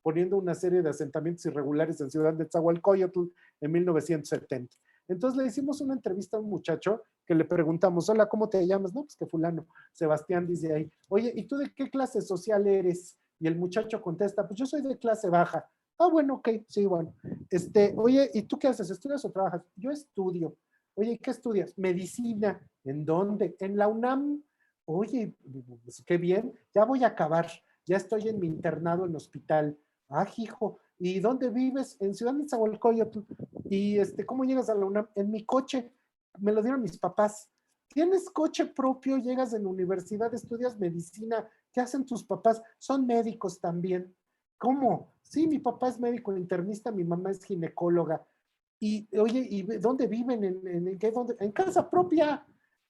[SPEAKER 4] poniendo una serie de asentamientos irregulares en Ciudad de Nezahualcóyotl en 1970. Entonces le hicimos una entrevista a un muchacho que le preguntamos, hola, ¿cómo te llamas? No, pues que fulano. Sebastián dice ahí, oye, ¿y tú de qué clase social eres? Y el muchacho contesta, pues yo soy de clase baja. Ah, bueno, ok, sí, bueno. Oye, ¿y tú qué haces? ¿Estudias o trabajas? Yo estudio. Oye, ¿y qué estudias? Medicina. ¿En dónde? En la UNAM. Oye, pues qué bien, ya voy a acabar, ya estoy en mi internado en hospital. Ah, hijo, ¿y dónde vives? En Ciudad de Nezahualcóyotl. ¿Y cómo llegas a la UNAM? En mi coche, me lo dieron mis papás. ¿Tienes coche propio? Llegas en la universidad, estudias medicina. ¿Qué hacen tus papás? Son médicos también. ¿Cómo? Sí, mi papá es médico internista, mi mamá es ginecóloga. Y oye, ¿y dónde viven? ¿Dónde? En casa propia.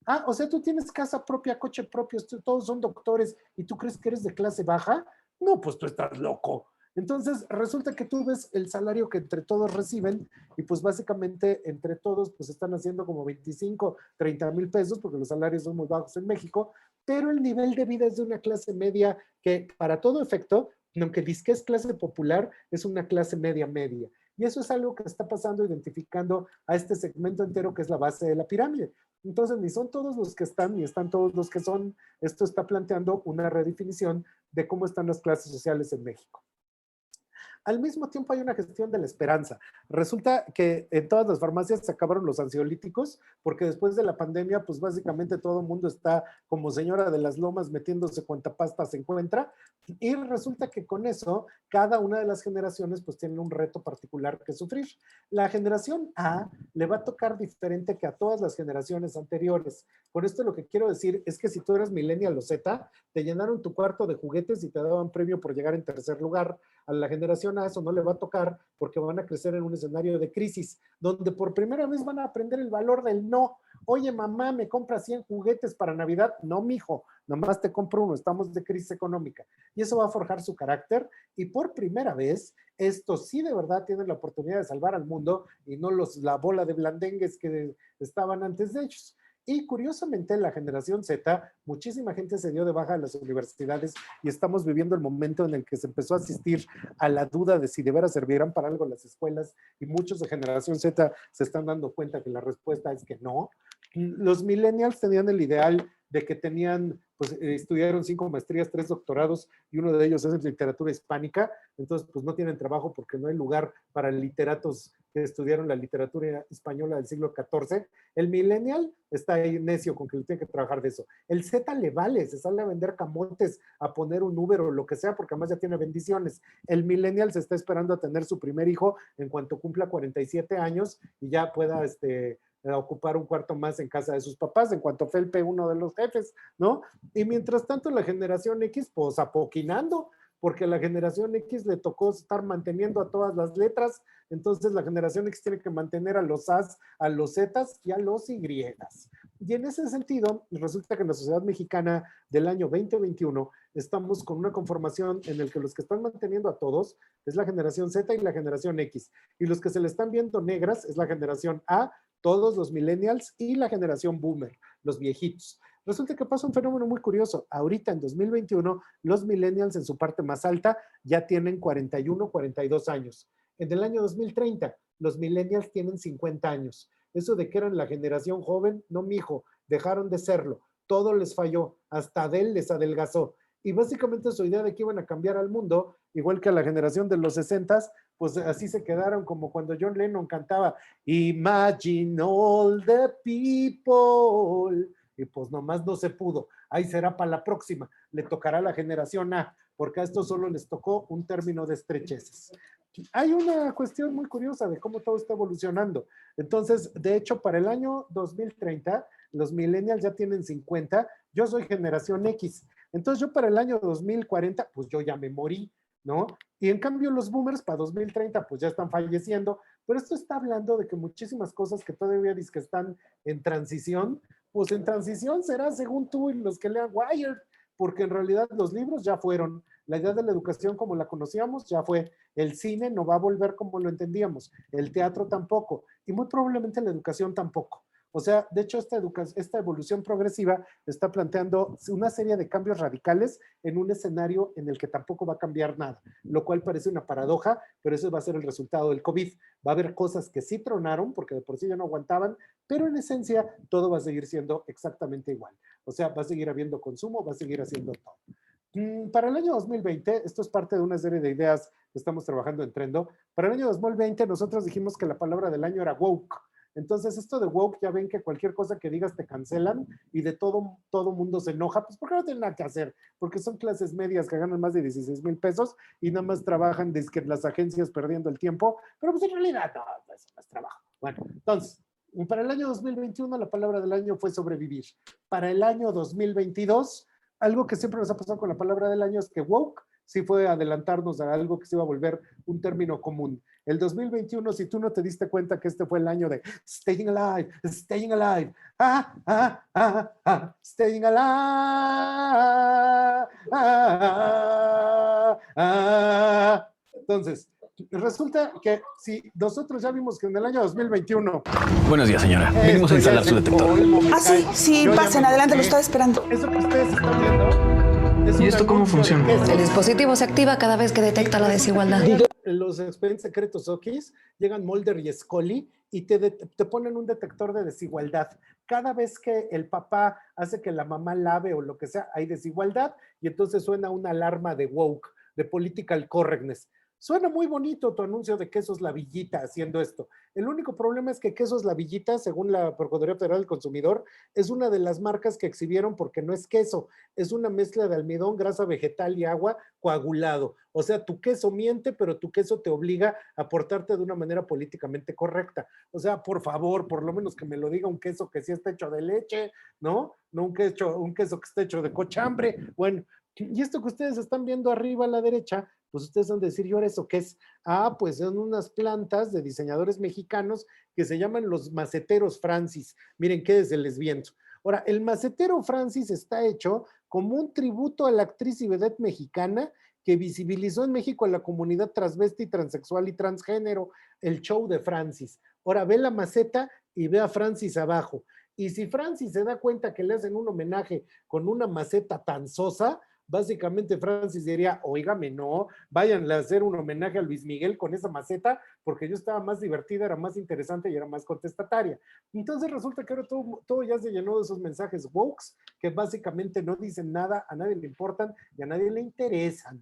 [SPEAKER 4] Ah, o sea, tú tienes casa propia, coche propio, todos son doctores y tú crees que eres de clase baja. No, pues tú estás loco. Entonces, resulta que tú ves el salario que entre todos reciben y pues básicamente entre todos pues están haciendo como 25, 30 mil pesos porque los salarios son muy bajos en México, pero el nivel de vida es de una clase media que para todo efecto, aunque dice que es clase popular, es una clase media media. Y eso es algo que está pasando identificando a este segmento entero que es la base de la pirámide. Entonces, ni son todos los que están, ni están todos los que son. Esto está planteando una redefinición de cómo están las clases sociales en México. Al mismo tiempo hay una gestión de la esperanza. Resulta que en todas las farmacias se acabaron los ansiolíticos porque después de la pandemia, pues básicamente todo el mundo está como señora de las lomas metiéndose cuanta pasta se encuentra y resulta que con eso cada una de las generaciones pues tiene un reto particular que sufrir. La generación A le va a tocar diferente que a todas las generaciones anteriores. Con esto lo que quiero decir es que si tú eres millennial o Z, te llenaron tu cuarto de juguetes y te daban premio por llegar en tercer lugar. A la generación A eso no le va a tocar porque van a crecer en un escenario de crisis, donde por primera vez van a aprender el valor del no. Oye, mamá, ¿me compras 100 juguetes para Navidad? No, mijo, nomás te compro uno, estamos de crisis económica. Y eso va a forjar su carácter y por primera vez, estos sí de verdad tienen la oportunidad de salvar al mundo y no la bola de blandengues que estaban antes de ellos. Y curiosamente, la generación Z, muchísima gente se dio de baja de las universidades y estamos viviendo el momento en el que se empezó a asistir a la duda de si de veras servirán para algo las escuelas y muchos de generación Z se están dando cuenta que la respuesta es que no. Los millennials tenían el ideal de que tenían, pues estudiaron 5 maestrías, 3 doctorados y uno de ellos es en literatura hispánica, entonces pues no tienen trabajo porque no hay lugar para literatos que estudiaron la literatura española del siglo XIV. El millennial está ahí necio con que le tiene que trabajar de eso. El Z le vale, se sale a vender camotes, a poner un Uber o lo que sea, porque además ya tiene bendiciones. El millennial se está esperando a tener su primer hijo en cuanto cumpla 47 años y ya pueda a ocupar un cuarto más en casa de sus papás, en cuanto felpe uno de los jefes, ¿no? Y mientras tanto la generación X, pues apoquinando, porque a la generación X le tocó estar manteniendo a todas las letras, entonces la generación X tiene que mantener a los As, a los Zetas y a los Y. Y en ese sentido, resulta que en la sociedad mexicana del año 2021 estamos con una conformación en la que los que están manteniendo a todos es la generación Z y la generación X, y los que se le están viendo negras es la generación A, todos los millennials y la generación boomer, los viejitos. Resulta que pasa un fenómeno muy curioso. Ahorita en 2021, los millennials en su parte más alta ya tienen 41, 42 años. En el año 2030, los millennials tienen 50 años. Eso de que eran la generación joven, no, mijo, dejaron de serlo. Todo les falló, hasta Adele les adelgazó. Y básicamente su idea de que iban a cambiar al mundo, igual que a la generación de los 60s, pues así se quedaron como cuando John Lennon cantaba Imagine all the people. Y pues nomás no se pudo. Ahí será para la próxima. Le tocará a la generación A, porque a esto solo les tocó un término de estrecheces. Hay una cuestión muy curiosa de cómo todo está evolucionando. Entonces, de hecho, para el año 2030, los millennials ya tienen 50. Yo soy generación X. Entonces, yo para el año 2040, pues yo ya me morí, ¿no? Y en cambio los boomers para 2030 pues ya están falleciendo, pero esto está hablando de que muchísimas cosas que todavía dicen que están en transición, pues en transición será según tú y los que lean Wired, porque en realidad los libros ya fueron, la idea de la educación como la conocíamos ya fue, el cine no va a volver como lo entendíamos, el teatro tampoco, y muy probablemente la educación tampoco. O sea, de hecho, esta evolución progresiva está planteando una serie de cambios radicales en un escenario en el que tampoco va a cambiar nada, lo cual parece una paradoja, pero eso va a ser el resultado del COVID. Va a haber cosas que sí tronaron, porque de por sí ya no aguantaban, pero en esencia todo va a seguir siendo exactamente igual. O sea, va a seguir habiendo consumo, va a seguir haciendo todo. Para el año 2020, esto es parte de una serie de ideas que estamos trabajando en Trendo. Para el año 2020 nosotros dijimos que la palabra del año era woke. Entonces, esto de woke, ya ven que cualquier cosa que digas te cancelan y de todo mundo se enoja, pues porque no tienen nada que hacer, porque son clases medias que ganan más de 16,000 pesos y nada más trabajan en las agencias perdiendo el tiempo, pero pues en realidad no, eso no es trabajo. Bueno, entonces, para el año 2021 la palabra del año fue sobrevivir. Para el año 2022, algo que siempre nos ha pasado con la palabra del año es que woke sí fue adelantarnos a algo que se iba a volver un término común. El 2021, si tú no te diste cuenta que este fue el año de staying alive, staying alive. Entonces, resulta que si nosotros ya vimos que en el año 2021...
[SPEAKER 5] Buenos días, señora. Venimos a instalar su detector.
[SPEAKER 6] Ah, sí, sí, pasen, adelante, lo estoy esperando.
[SPEAKER 4] Eso que ustedes están viendo...
[SPEAKER 5] ¿Y esto cómo funciona?
[SPEAKER 7] El dispositivo se activa cada vez que detecta la desigualdad.
[SPEAKER 4] Los expedientes secretos OKIs, llegan Mulder y Scully y te ponen un detector de desigualdad. Cada vez que el papá hace que la mamá lave o lo que sea, hay desigualdad y entonces suena una alarma de woke, de political correctness. Suena muy bonito tu anuncio de Quesos La Villita haciendo esto. El único problema es que Quesos La Villita, según la Procuraduría Federal del Consumidor, es una de las marcas que exhibieron porque no es queso, es una mezcla de almidón, grasa vegetal y agua coagulado. O sea, tu queso miente, pero tu queso te obliga a portarte de una manera políticamente correcta. O sea, por favor, por lo menos que me lo diga un queso que sí está hecho de leche, ¿no? No un queso que está hecho de cochambre. Bueno, y esto que ustedes están viendo arriba a la derecha, Pues ustedes van a decir, ¿y ahora eso qué es? Ah, pues son unas plantas de diseñadores mexicanos que se llaman los maceteros Francis. Miren, quédense les viento. Ahora, el macetero Francis está hecho como un tributo a la actriz y vedette mexicana que visibilizó en México a la comunidad transvesti, transexual y transgénero, el show de Francis. Ahora, ve la maceta y ve a Francis abajo. Y si Francis se da cuenta que le hacen un homenaje con una maceta tan sosa, básicamente Francis diría, óigame, no, váyanle a hacer un homenaje a Luis Miguel con esa maceta, porque yo estaba más divertida, era más interesante y era más contestataria. Entonces resulta que ahora todo ya se llenó de esos mensajes wokes, que básicamente no dicen nada, a nadie le importan y a nadie le interesan.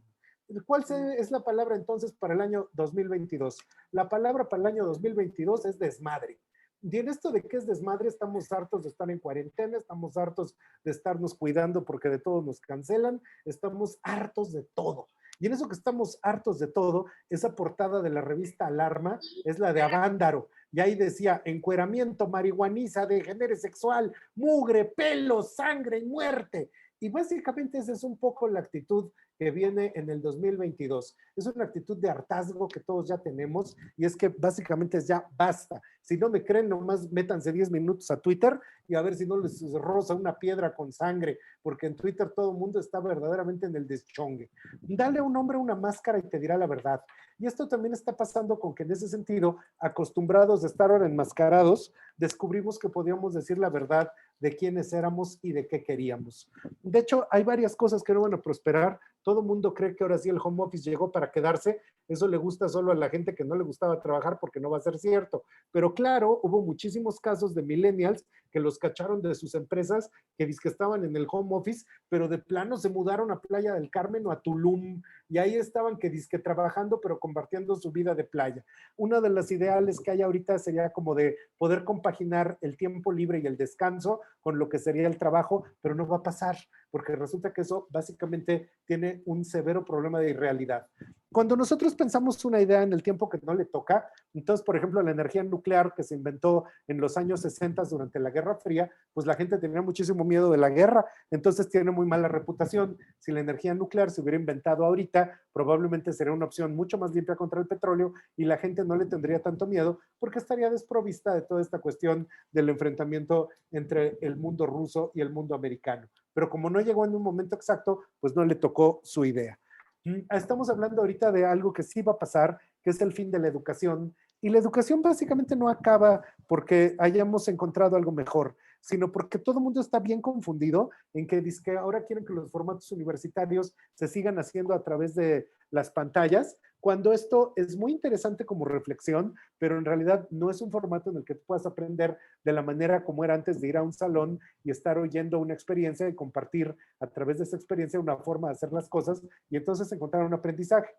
[SPEAKER 4] ¿Cuál es la palabra entonces para el año 2022? La palabra para el año 2022 es desmadre. Y en esto de que es desmadre, estamos hartos de estar en cuarentena, estamos hartos de estarnos cuidando porque de todo nos cancelan, estamos hartos de todo. Y en eso que estamos hartos de todo, esa portada de la revista Alarma es la de Avándaro. Y ahí decía, encueramiento, marihuaniza, degenere sexual, mugre, pelo, sangre y muerte. Y básicamente esa es un poco la actitud que viene en el 2022. Es una actitud de hartazgo que todos ya tenemos y es que básicamente es ya basta. Si no me creen, nomás métanse 10 minutos a Twitter y a ver si no les roza una piedra con sangre, porque en Twitter todo el mundo está verdaderamente en el deschongue. Dale a un hombre una máscara y te dirá la verdad. Y esto también está pasando con que en ese sentido, acostumbrados a estar ahora enmascarados, descubrimos que podíamos decir la verdad de quiénes éramos y de qué queríamos. De hecho, hay varias cosas que no van a prosperar. Todo el mundo cree que ahora sí el home office llegó para quedarse. Eso le gusta solo a la gente que no le gustaba trabajar porque no va a ser cierto. Pero claro, hubo muchísimos casos de millennials que los cacharon de sus empresas que dizque estaban en el home office, pero de plano se mudaron a Playa del Carmen o a Tulum y ahí estaban que dizque trabajando pero compartiendo su vida de playa. Una de las ideales que hay ahorita sería como de poder compaginar el tiempo libre y el descanso con lo que sería el trabajo, pero no va a pasar porque resulta que eso básicamente tiene un severo problema de irrealidad. Cuando nosotros pensamos una idea en el tiempo que no le toca, entonces, por ejemplo, la energía nuclear que se inventó en los años 60 durante la Guerra Fría, pues la gente tenía muchísimo miedo de la guerra, entonces tiene muy mala reputación. Si la energía nuclear se hubiera inventado ahorita, probablemente sería una opción mucho más limpia contra el petróleo y la gente no le tendría tanto miedo porque estaría desprovista de toda esta cuestión del enfrentamiento entre el mundo ruso y el mundo americano. Pero como no llegó en un momento exacto, pues no le tocó su idea. Estamos hablando ahorita de algo que sí va a pasar, que es el fin de la educación. Y la educación básicamente no acaba porque hayamos encontrado algo mejor, sino porque todo el mundo está bien confundido en que dice que ahora quieren que los formatos universitarios se sigan haciendo a través de las pantallas, cuando esto es muy interesante como reflexión, pero en realidad no es un formato en el que tú puedas aprender de la manera como era antes de ir a un salón y estar oyendo una experiencia y compartir a través de esa experiencia una forma de hacer las cosas y entonces encontrar un aprendizaje.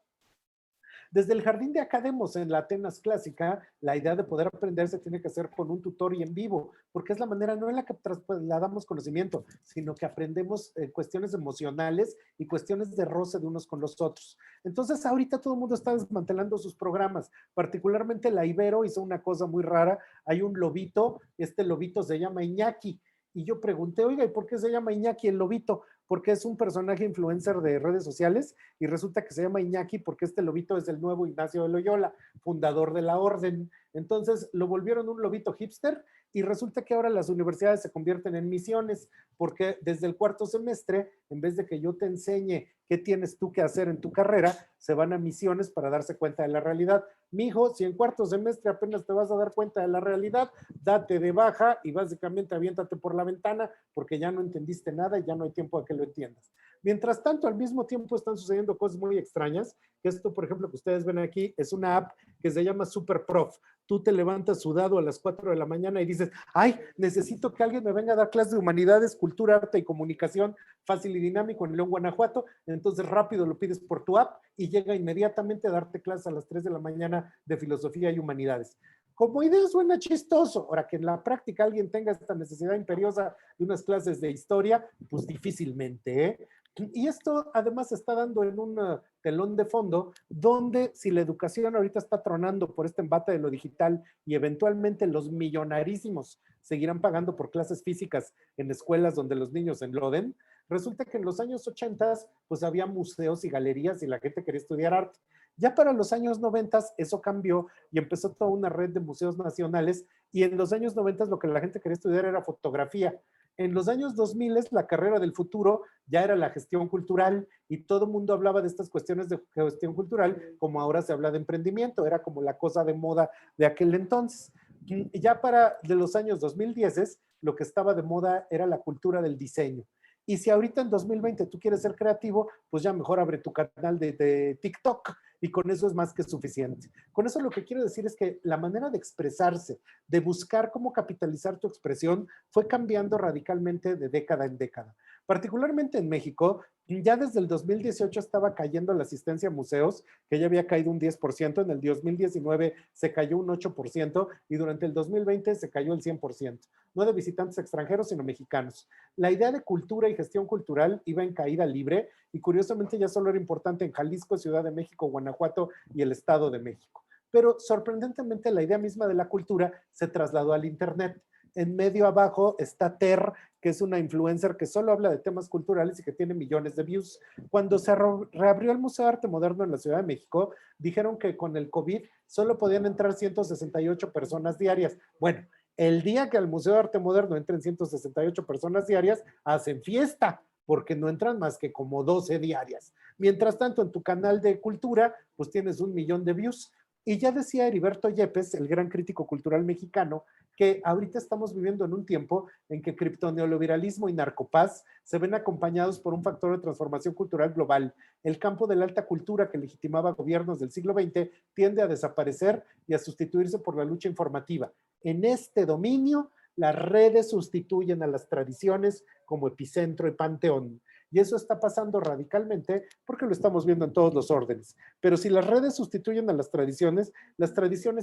[SPEAKER 4] Desde el jardín de Academos en la Atenas clásica, la idea de poder aprender se tiene que hacer con un tutor y en vivo, porque es la manera no en la que trasladamos conocimiento, sino que aprendemos cuestiones emocionales y cuestiones de roce de unos con los otros. Entonces, ahorita todo el mundo está desmantelando sus programas, particularmente la Ibero hizo una cosa muy rara, hay un lobito, este lobito se llama Iñaki, y yo pregunté, oiga, ¿y por qué se llama Iñaki el lobito? Porque es un personaje influencer de redes sociales y resulta que se llama Iñaki porque este lobito es el nuevo Ignacio de Loyola, fundador de la orden. Entonces lo volvieron un lobito hipster y resulta que ahora las universidades se convierten en misiones porque desde el cuarto semestre, en vez de que yo te enseñe qué tienes tú que hacer en tu carrera, se van a misiones para darse cuenta de la realidad. Mijo, si en cuarto semestre apenas te vas a dar cuenta de la realidad, date de baja y básicamente aviéntate por la ventana porque ya no entendiste nada y ya no hay tiempo a que lo entiendas. Mientras tanto, al mismo tiempo están sucediendo cosas muy extrañas. Esto, por ejemplo, que ustedes ven aquí, es una app que se llama Super Prof. Tú te levantas sudado a las 4 de la mañana y dices, ay, necesito que alguien me venga a dar clases de humanidades, cultura, arte y comunicación fácil y dinámico en León, Guanajuato. Entonces rápido lo pides por tu app y llega inmediatamente a darte clases a las 3 de la mañana de filosofía y humanidades. Como idea suena chistoso. Ahora que en la práctica alguien tenga esta necesidad imperiosa de unas clases de historia, pues difícilmente, ¿eh? Y esto además se está dando en un telón de fondo donde si la educación ahorita está tronando por este embate de lo digital y eventualmente los millonarísimos seguirán pagando por clases físicas en escuelas donde los niños enloden, Resulta que en los años 80 pues había museos y galerías y la gente quería estudiar arte. Ya para los años 90 eso cambió y empezó toda una red de museos nacionales y en los años 90 lo que la gente quería estudiar era fotografía. En los años 2000 la carrera del futuro ya era la gestión cultural y todo el mundo hablaba de estas cuestiones de gestión cultural como ahora se habla de emprendimiento, era como la cosa de moda de aquel entonces. Y ya para de los años 2010 lo que estaba de moda era la cultura del diseño. Y si ahorita en 2020 tú quieres ser creativo, pues ya mejor abre tu canal de TikTok y con eso es más que suficiente. Con eso lo que quiero decir es que la manera de expresarse, de buscar cómo capitalizar tu expresión, fue cambiando radicalmente de década en década. Particularmente en México, ya desde el 2018 estaba cayendo la asistencia a museos, que ya había caído un 10%, en el 2019 se cayó un 8% y durante el 2020 se cayó el 100%. No de visitantes extranjeros, sino mexicanos. La idea de cultura y gestión cultural iba en caída libre y curiosamente ya solo era importante en Jalisco, Ciudad de México, Guanajuato y el Estado de México. Pero sorprendentemente la idea misma de la cultura se trasladó al Internet. En medio abajo está Ter, que es una influencer que solo habla de temas culturales y que tiene millones de views. Cuando se reabrió el Museo de Arte Moderno en la Ciudad de México, dijeron que con el COVID solo podían entrar 168 personas diarias. Bueno, el día que al Museo de Arte Moderno entren 168 personas diarias, hacen fiesta, porque no entran más que como 12 diarias. Mientras tanto, en tu canal de cultura, pues tienes 1 millón de views. Y ya decía Heriberto Yepes, el gran crítico cultural mexicano, que ahorita estamos viviendo en un tiempo en que criptoneoliberalismo y narcopaz se ven acompañados por un factor de transformación cultural global. El campo de la alta cultura que legitimaba gobiernos del siglo XX tiende a desaparecer y a sustituirse por la lucha informativa. En este dominio, las redes sustituyen a las tradiciones como epicentro y panteón. Y eso está pasando radicalmente porque lo estamos viendo en todos los órdenes. Pero si las redes sustituyen a las tradiciones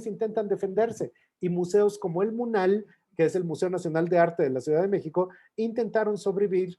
[SPEAKER 4] intentan defenderse. Y museos como el MUNAL, que es el Museo Nacional de Arte de la Ciudad de México, intentaron sobrevivir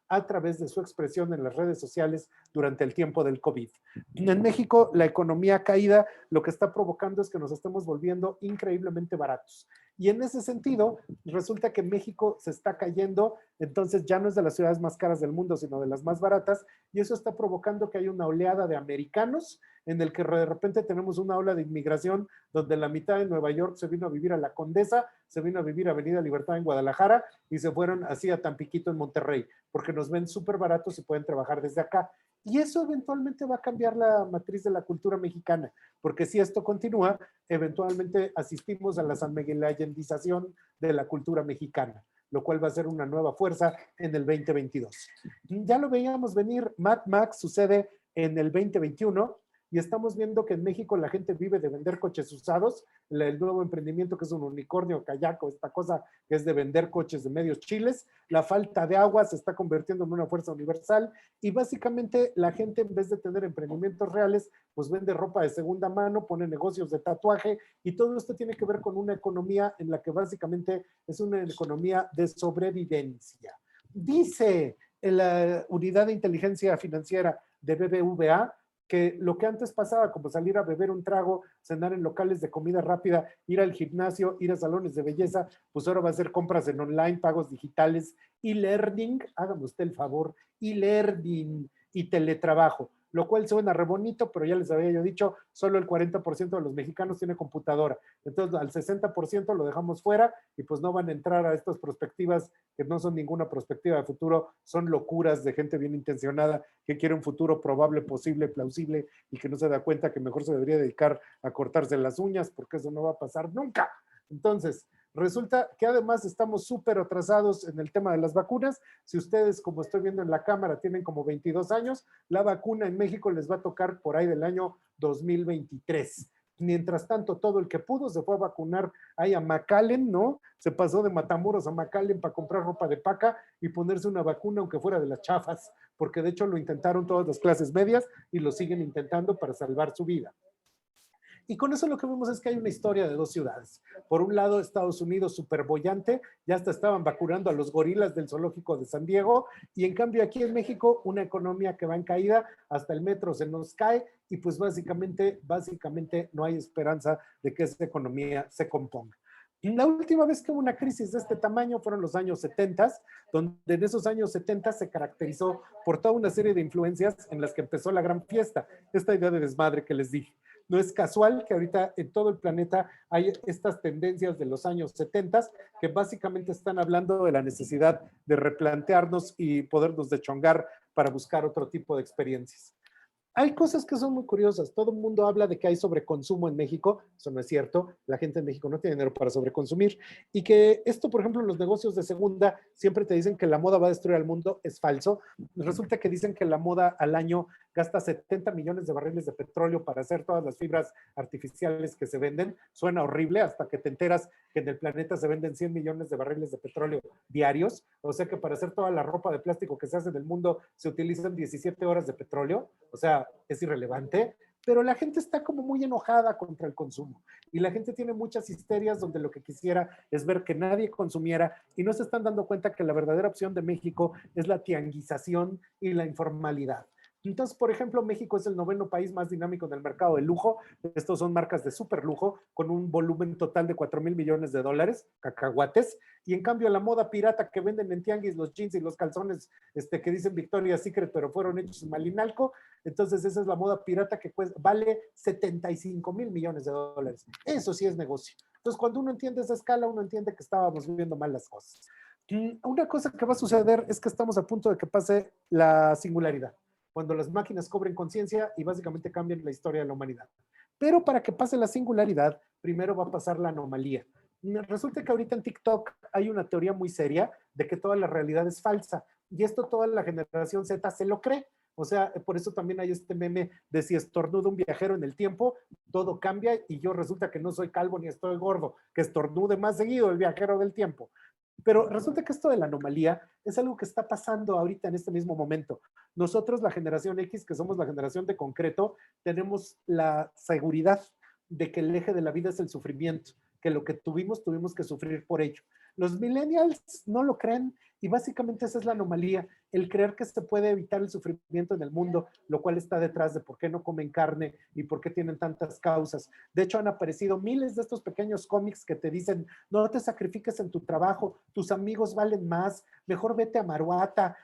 [SPEAKER 4] a través de su expresión en las redes sociales durante el tiempo del COVID. En México, la economía caída lo que está provocando es que nos estemos volviendo increíblemente baratos. Y en ese sentido, resulta que México se está cayendo, entonces ya no es de las ciudades más caras del mundo, sino de las más baratas, y eso está provocando que haya una oleada de americanos, en el que de repente tenemos una ola de inmigración, donde la mitad de Nueva York se vino a vivir a La Condesa, se vino a vivir a Avenida Libertad en Guadalajara, y se fueron así a Tampiquito en Monterrey, porque nos ven súper baratos y pueden trabajar desde acá. Y eso eventualmente va a cambiar la matriz de la cultura mexicana, porque si esto continúa, eventualmente asistimos a la sanmiguelayendización de la cultura mexicana, lo cual va a ser una nueva fuerza en el 2022. Ya lo veíamos venir, Mad Max sucede en el 2021 y estamos viendo que en México la gente vive de vender coches usados, el nuevo emprendimiento que es un unicornio, kayak, esta cosa que es de vender coches de medios chiles, la falta de agua se está convirtiendo en una fuerza universal y básicamente la gente en vez de tener emprendimientos reales, pues vende ropa de segunda mano, pone negocios de tatuaje y todo esto tiene que ver con una economía en la que básicamente es una economía de sobrevivencia. Dice la unidad de inteligencia financiera de BBVA que lo que antes pasaba, como salir a beber un trago, cenar en locales de comida rápida, ir al gimnasio, ir a salones de belleza, pues ahora va a ser compras en online, pagos digitales, e-learning, hágame usted el favor, e-learning y teletrabajo, lo cual suena re bonito, pero ya les había yo dicho, solo el 40% de los mexicanos tiene computadora. Entonces al 60% lo dejamos fuera y pues no van a entrar a estas perspectivas que no son ninguna perspectiva de futuro, son locuras de gente bien intencionada que quiere un futuro probable, posible, plausible y que no se da cuenta que mejor se debería dedicar a cortarse las uñas porque eso no va a pasar nunca. Entonces, resulta que además estamos súper atrasados en el tema de las vacunas. Si ustedes, como estoy viendo en la cámara, tienen como 22 años, la vacuna en México les va a tocar por ahí del año 2023. Mientras tanto, todo el que pudo se fue a vacunar ahí a McAllen, ¿no? Se pasó de Matamoros a McAllen para comprar ropa de paca y ponerse una vacuna, aunque fuera de las chafas, porque de hecho lo intentaron todas las clases medias y lo siguen intentando para salvar su vida. Y con eso lo que vemos es que hay una historia de dos ciudades. Por un lado, Estados Unidos súper boyante, ya hasta estaban vacunando a los gorilas del zoológico de San Diego, y en cambio aquí en México, una economía que va en caída, hasta el metro se nos cae, y pues básicamente no hay esperanza de que esa economía se componga. La última vez que hubo una crisis de este tamaño fueron los años 70, donde en esos años 70 se caracterizó por toda una serie de influencias en las que empezó la gran fiesta, esta idea de desmadre que les dije. No es casual que ahorita en todo el planeta hay estas tendencias de los años 70 que básicamente están hablando de la necesidad de replantearnos y podernos deschongar para buscar otro tipo de experiencias. Hay cosas que son muy curiosas. Todo el mundo habla de que hay sobreconsumo en México. Eso no es cierto. La gente en México no tiene dinero para sobreconsumir. Y que esto, por ejemplo, en los negocios de segunda, siempre te dicen que la moda va a destruir al mundo. Es falso. Resulta que dicen que la moda al año gasta 70 millones de barriles de petróleo para hacer todas las fibras artificiales que se venden. Suena horrible hasta que te enteras que en el planeta se venden 100 millones de barriles de petróleo diarios. O sea que para hacer toda la ropa de plástico que se hace en el mundo se utilizan 17 horas de petróleo. O sea, es irrelevante, pero la gente está como muy enojada contra el consumo y la gente tiene muchas histerias donde lo que quisiera es ver que nadie consumiera y no se están dando cuenta que la verdadera opción de México es la tianguización y la informalidad. Entonces, por ejemplo, México es el 9º país más dinámico en el mercado de lujo. Estos son marcas de súper lujo con un volumen total de 4,000 millones de dólares, cacahuates. Y en cambio, la moda pirata que venden en tianguis, los jeans y los calzones que dicen Victoria's Secret, pero fueron hechos en Malinalco. Entonces, esa es la moda pirata que vale 75 mil millones de dólares. Eso sí es negocio. Entonces, cuando uno entiende esa escala, uno entiende que estábamos viendo mal las cosas. Una cosa que va a suceder es que estamos a punto de que pase la singularidad, cuando las máquinas cobren conciencia y básicamente cambien la historia de la humanidad. Pero para que pase la singularidad, primero va a pasar la anomalía. Resulta que ahorita en TikTok hay una teoría muy seria de que toda la realidad es falsa. Y esto toda la generación Z se lo cree. O sea, por eso también hay este meme de si estornuda un viajero en el tiempo, todo cambia y yo resulta que no soy calvo ni estoy gordo, que estornude más seguido el viajero del tiempo. Pero resulta que esto de la anomalía es algo que está pasando ahorita en este mismo momento. Nosotros, la generación X, que somos la generación de concreto, tenemos la seguridad de que el eje de la vida es el sufrimiento, que lo que tuvimos que sufrir por ello. Los millennials no lo creen y básicamente esa es la anomalía, el creer que se puede evitar el sufrimiento en el mundo, lo cual está detrás de por qué no comen carne y por qué tienen tantas causas. De hecho, han aparecido miles de estos pequeños cómics que te dicen, no te sacrifiques en tu trabajo, tus amigos valen más, mejor vete a Maruata,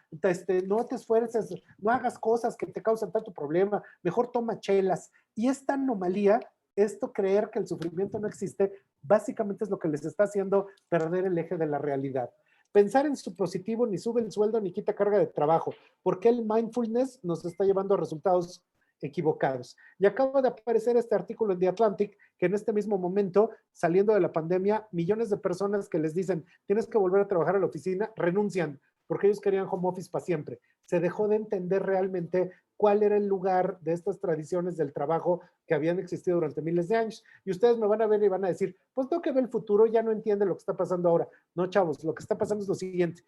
[SPEAKER 4] no te esfuerces, no hagas cosas que te causan tanto problema, mejor toma chelas. Y esta anomalía, esto creer que el sufrimiento no existe, básicamente es lo que les está haciendo perder el eje de la realidad. Pensar en su positivo ni sube el sueldo ni quita carga de trabajo, porque el mindfulness nos está llevando a resultados equivocados. Y acaba de aparecer este artículo en The Atlantic, que en este mismo momento, saliendo de la pandemia, millones de personas que les dicen, tienes que volver a trabajar a la oficina, renuncian, porque ellos querían home office para siempre. Se dejó de entender realmente cuál era el lugar de estas tradiciones del trabajo que habían existido durante miles de años. Y ustedes me van a ver y van a decir, pues no, que ve el futuro, ya no entiende lo que está pasando ahora. No, chavos, lo que está pasando es lo siguiente.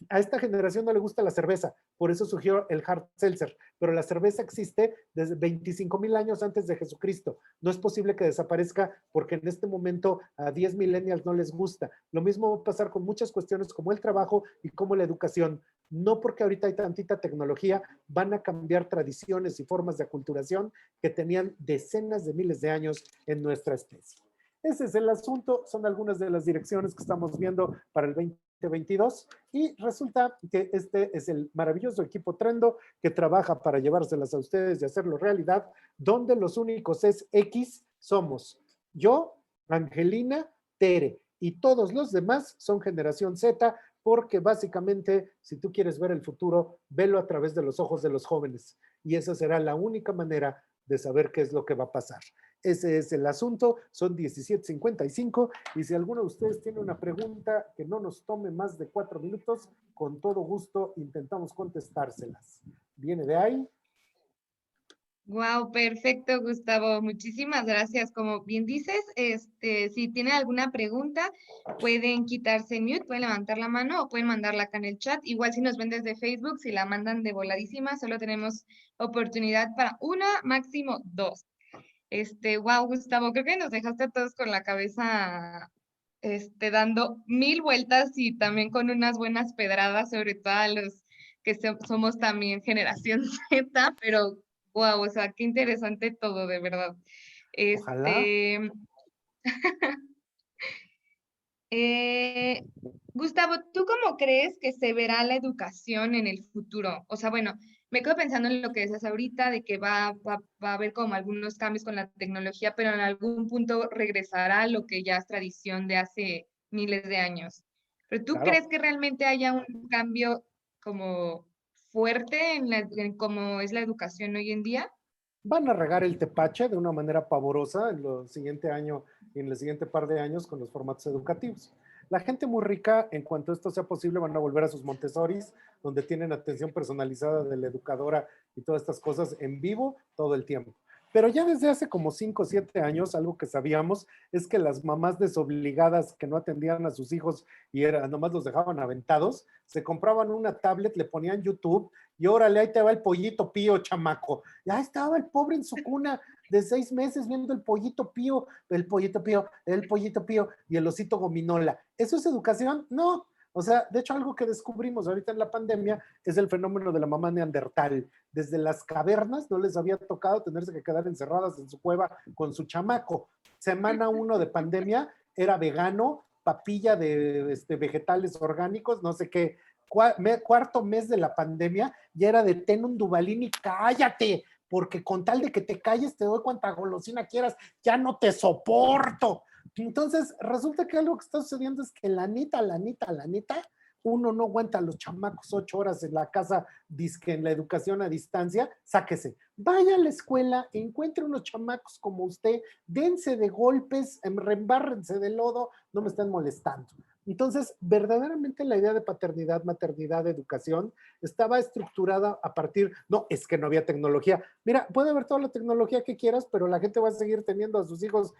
[SPEAKER 4] A esta generación no le gusta la cerveza, por eso surgió el hard seltzer, pero la cerveza existe desde 25,000 años antes de Jesucristo. No es posible que desaparezca porque en este momento a 10 millennials no les gusta. Lo mismo va a pasar con muchas cuestiones como el trabajo y como la educación. No porque ahorita hay tantita tecnología, van a cambiar tradiciones y formas de aculturación que tenían decenas de miles de años en nuestra especie. Ese es el asunto, son algunas de las direcciones que estamos viendo para el 2022 y resulta que este es el maravilloso equipo Trendo que trabaja para llevárselas a ustedes y hacerlo realidad, donde los únicos es X somos yo, Angelina, Tere y todos los demás son generación Z porque básicamente si tú quieres ver el futuro, velo a través de los ojos de los jóvenes y esa será la única manera de saber qué es lo que va a pasar. Ese es el asunto, son 17:55 y si alguno de ustedes tiene una pregunta que no nos tome más de 4 minutos, con todo gusto intentamos contestárselas. ¿Viene de ahí?
[SPEAKER 3] Wow, perfecto, Gustavo. Muchísimas gracias. Como bien dices, si tienen alguna pregunta, pueden quitarse mute, pueden levantar la mano o pueden mandarla acá en el chat. Igual si nos ven desde Facebook, si la mandan de voladísima, solo tenemos oportunidad para una, máximo 2. Wow, Gustavo, creo que nos dejaste a todos con la cabeza, dando 1000 vueltas y también con unas buenas pedradas, sobre todo a los que somos también generación Z, pero wow, o sea, qué interesante todo, de verdad.
[SPEAKER 4] Ojalá.
[SPEAKER 3] Este, Eh, Gustavo, ¿tú cómo crees que se verá la educación en el futuro? O sea, bueno, me quedo pensando en lo que decías ahorita, de que va a haber como algunos cambios con la tecnología, pero en algún punto regresará a lo que ya es tradición de hace miles de años. ¿Pero tú
[SPEAKER 4] Claro.
[SPEAKER 3] crees que realmente haya un cambio como fuerte en cómo es la educación hoy en día?
[SPEAKER 4] Van a regar el tepache de una manera pavorosa en el siguiente año y en el siguiente par de años con los formatos educativos. La gente muy rica, en cuanto esto sea posible, van a volver a sus Montessoris, donde tienen atención personalizada de la educadora y todas estas cosas en vivo todo el tiempo. Pero ya desde hace como 5 o 7 años, algo que sabíamos es que las mamás desobligadas que no atendían a sus hijos y nomás los dejaban aventados, se compraban una tablet, le ponían YouTube y órale, ahí te va el pollito pío, chamaco. Ya estaba el pobre en su cuna de 6 meses viendo el pollito pío, el pollito pío, el pollito pío y el osito gominola. ¿Eso es educación? No. O sea, de hecho, algo que descubrimos ahorita en la pandemia es el fenómeno de la mamá neandertal. Desde las cavernas no les había tocado tenerse que quedar encerradas en su cueva con su chamaco. Semana 1 de pandemia era vegano, papilla de vegetales orgánicos, no sé qué. Cuarto mes de la pandemia ya era de ten un Duvalín y cállate, porque con tal de que te calles te doy cuanta golosina quieras, ya no te soporto. Entonces, resulta que algo que está sucediendo es que la neta, uno no aguanta a los chamacos 8 horas en la casa, disque en la educación a distancia, sáquese. Vaya a la escuela, encuentre unos chamacos como usted, dense de golpes, reembárrense de lodo, no me estén molestando. Entonces, verdaderamente la idea de paternidad, maternidad, educación, estaba estructurada a partir, no, es que no había tecnología. Mira, puede haber toda la tecnología que quieras, pero la gente va a seguir teniendo a sus hijos,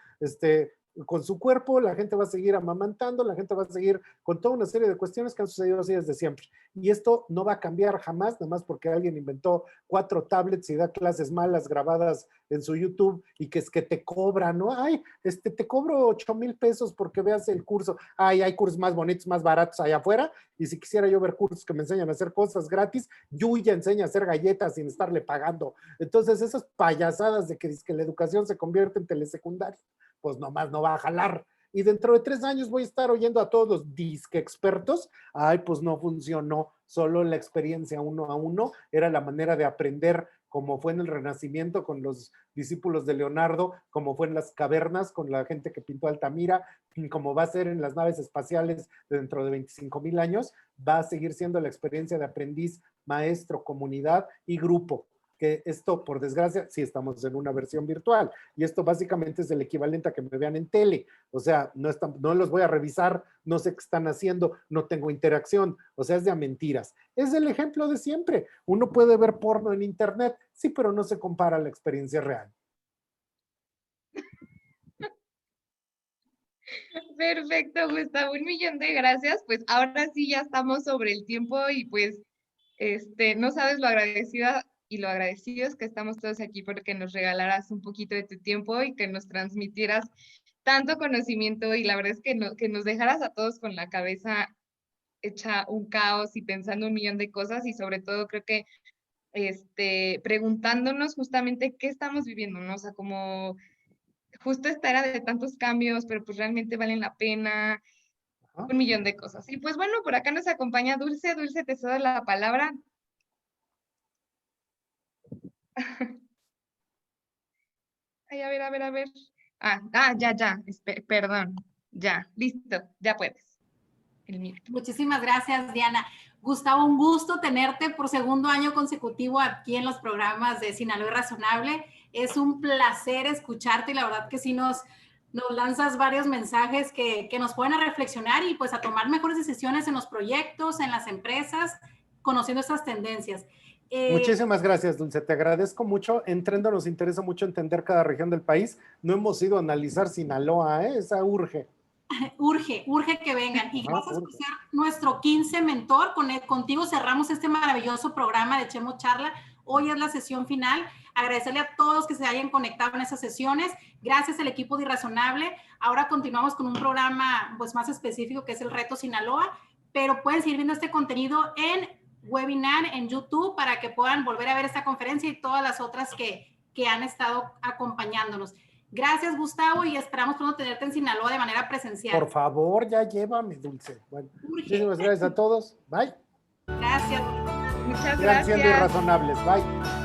[SPEAKER 4] con su cuerpo, la gente va a seguir amamantando, la gente va a seguir con toda una serie de cuestiones que han sucedido así desde siempre. Y esto no va a cambiar jamás, nada más porque alguien inventó 4 tablets y da clases malas grabadas en su YouTube y que es que te cobran, ¿no? Ay, te cobro 8,000 pesos porque veas el curso. Ay, hay cursos más bonitos, más baratos allá afuera. Y si quisiera yo ver cursos que me enseñan a hacer cosas gratis, Yuya enseña a hacer galletas sin estarle pagando. Entonces, esas payasadas de que la educación se convierte en telesecundaria, pues nomás no va a jalar. Y dentro de 3 años voy a estar oyendo a todos los disque expertos, ay, pues no funcionó, solo la experiencia 1 a 1 era la manera de aprender, como fue en el Renacimiento con los discípulos de Leonardo, como fue en las cavernas con la gente que pintó Altamira, como va a ser en las naves espaciales dentro de 25,000 años, va a seguir siendo la experiencia de aprendiz, maestro, comunidad y grupo. Que esto, por desgracia, sí estamos en una versión virtual y esto básicamente es el equivalente a que me vean en tele. O sea, no los voy a revisar, no sé qué están haciendo, no tengo interacción. O sea, es de a mentiras. Es el ejemplo de siempre. Uno puede ver porno en internet, sí, pero no se compara a la experiencia real.
[SPEAKER 3] Perfecto, Gustavo, 1 millón de gracias. Pues ahora sí ya estamos sobre el tiempo y pues no sabes lo agradecida y lo agradecidos que estamos todos aquí porque nos regalaras un poquito de tu tiempo y que nos transmitieras tanto conocimiento y la verdad es que, que nos dejaras a todos con la cabeza hecha un caos y pensando 1 millón de cosas y sobre todo creo que preguntándonos justamente qué estamos viviendo, ¿no? O sea, como justo esta era de tantos cambios, pero pues realmente valen la pena,
[SPEAKER 4] Ajá.
[SPEAKER 3] 1 millón de cosas. Y pues bueno, por acá nos acompaña Dulce. Dulce, te cedo la palabra. Ay, a ver. Perdón. Ya, listo, ya puedes. El mute.
[SPEAKER 8] Muchísimas gracias, Diana. Gustavo, un gusto tenerte por 2º año consecutivo aquí en los programas de Sinaloa Razonable. Es un placer escucharte y la verdad que sí nos lanzas varios mensajes que nos ponen a reflexionar y pues a tomar mejores decisiones en los proyectos, en las empresas, conociendo estas tendencias.
[SPEAKER 4] Muchísimas gracias, Dulce. Te agradezco mucho. En Trendo nos interesa mucho entender cada región del país. No hemos ido a analizar Sinaloa, ¿eh? Esa urge.
[SPEAKER 8] Urge que vengan. Y gracias por ser nuestro 15 mentor. Contigo cerramos este maravilloso programa de Echemos Charla. Hoy es la sesión final. Agradecerle a todos que se hayan conectado en esas sesiones. Gracias al equipo de Irrazonable. Ahora continuamos con un programa pues, más específico que es el Reto Sinaloa, pero pueden seguir viendo este contenido en webinar en YouTube para que puedan volver a ver esta conferencia y todas las otras que han estado acompañándonos. Gracias, Gustavo, y esperamos pronto tenerte en Sinaloa de manera presencial.
[SPEAKER 4] Por favor, ya llévame, Dulce. Bueno, muchísimas gracias a todos. Bye.
[SPEAKER 8] Gracias.
[SPEAKER 3] Muchas
[SPEAKER 4] Sigan siendo
[SPEAKER 3] gracias.
[SPEAKER 4] irrazonables. Bye.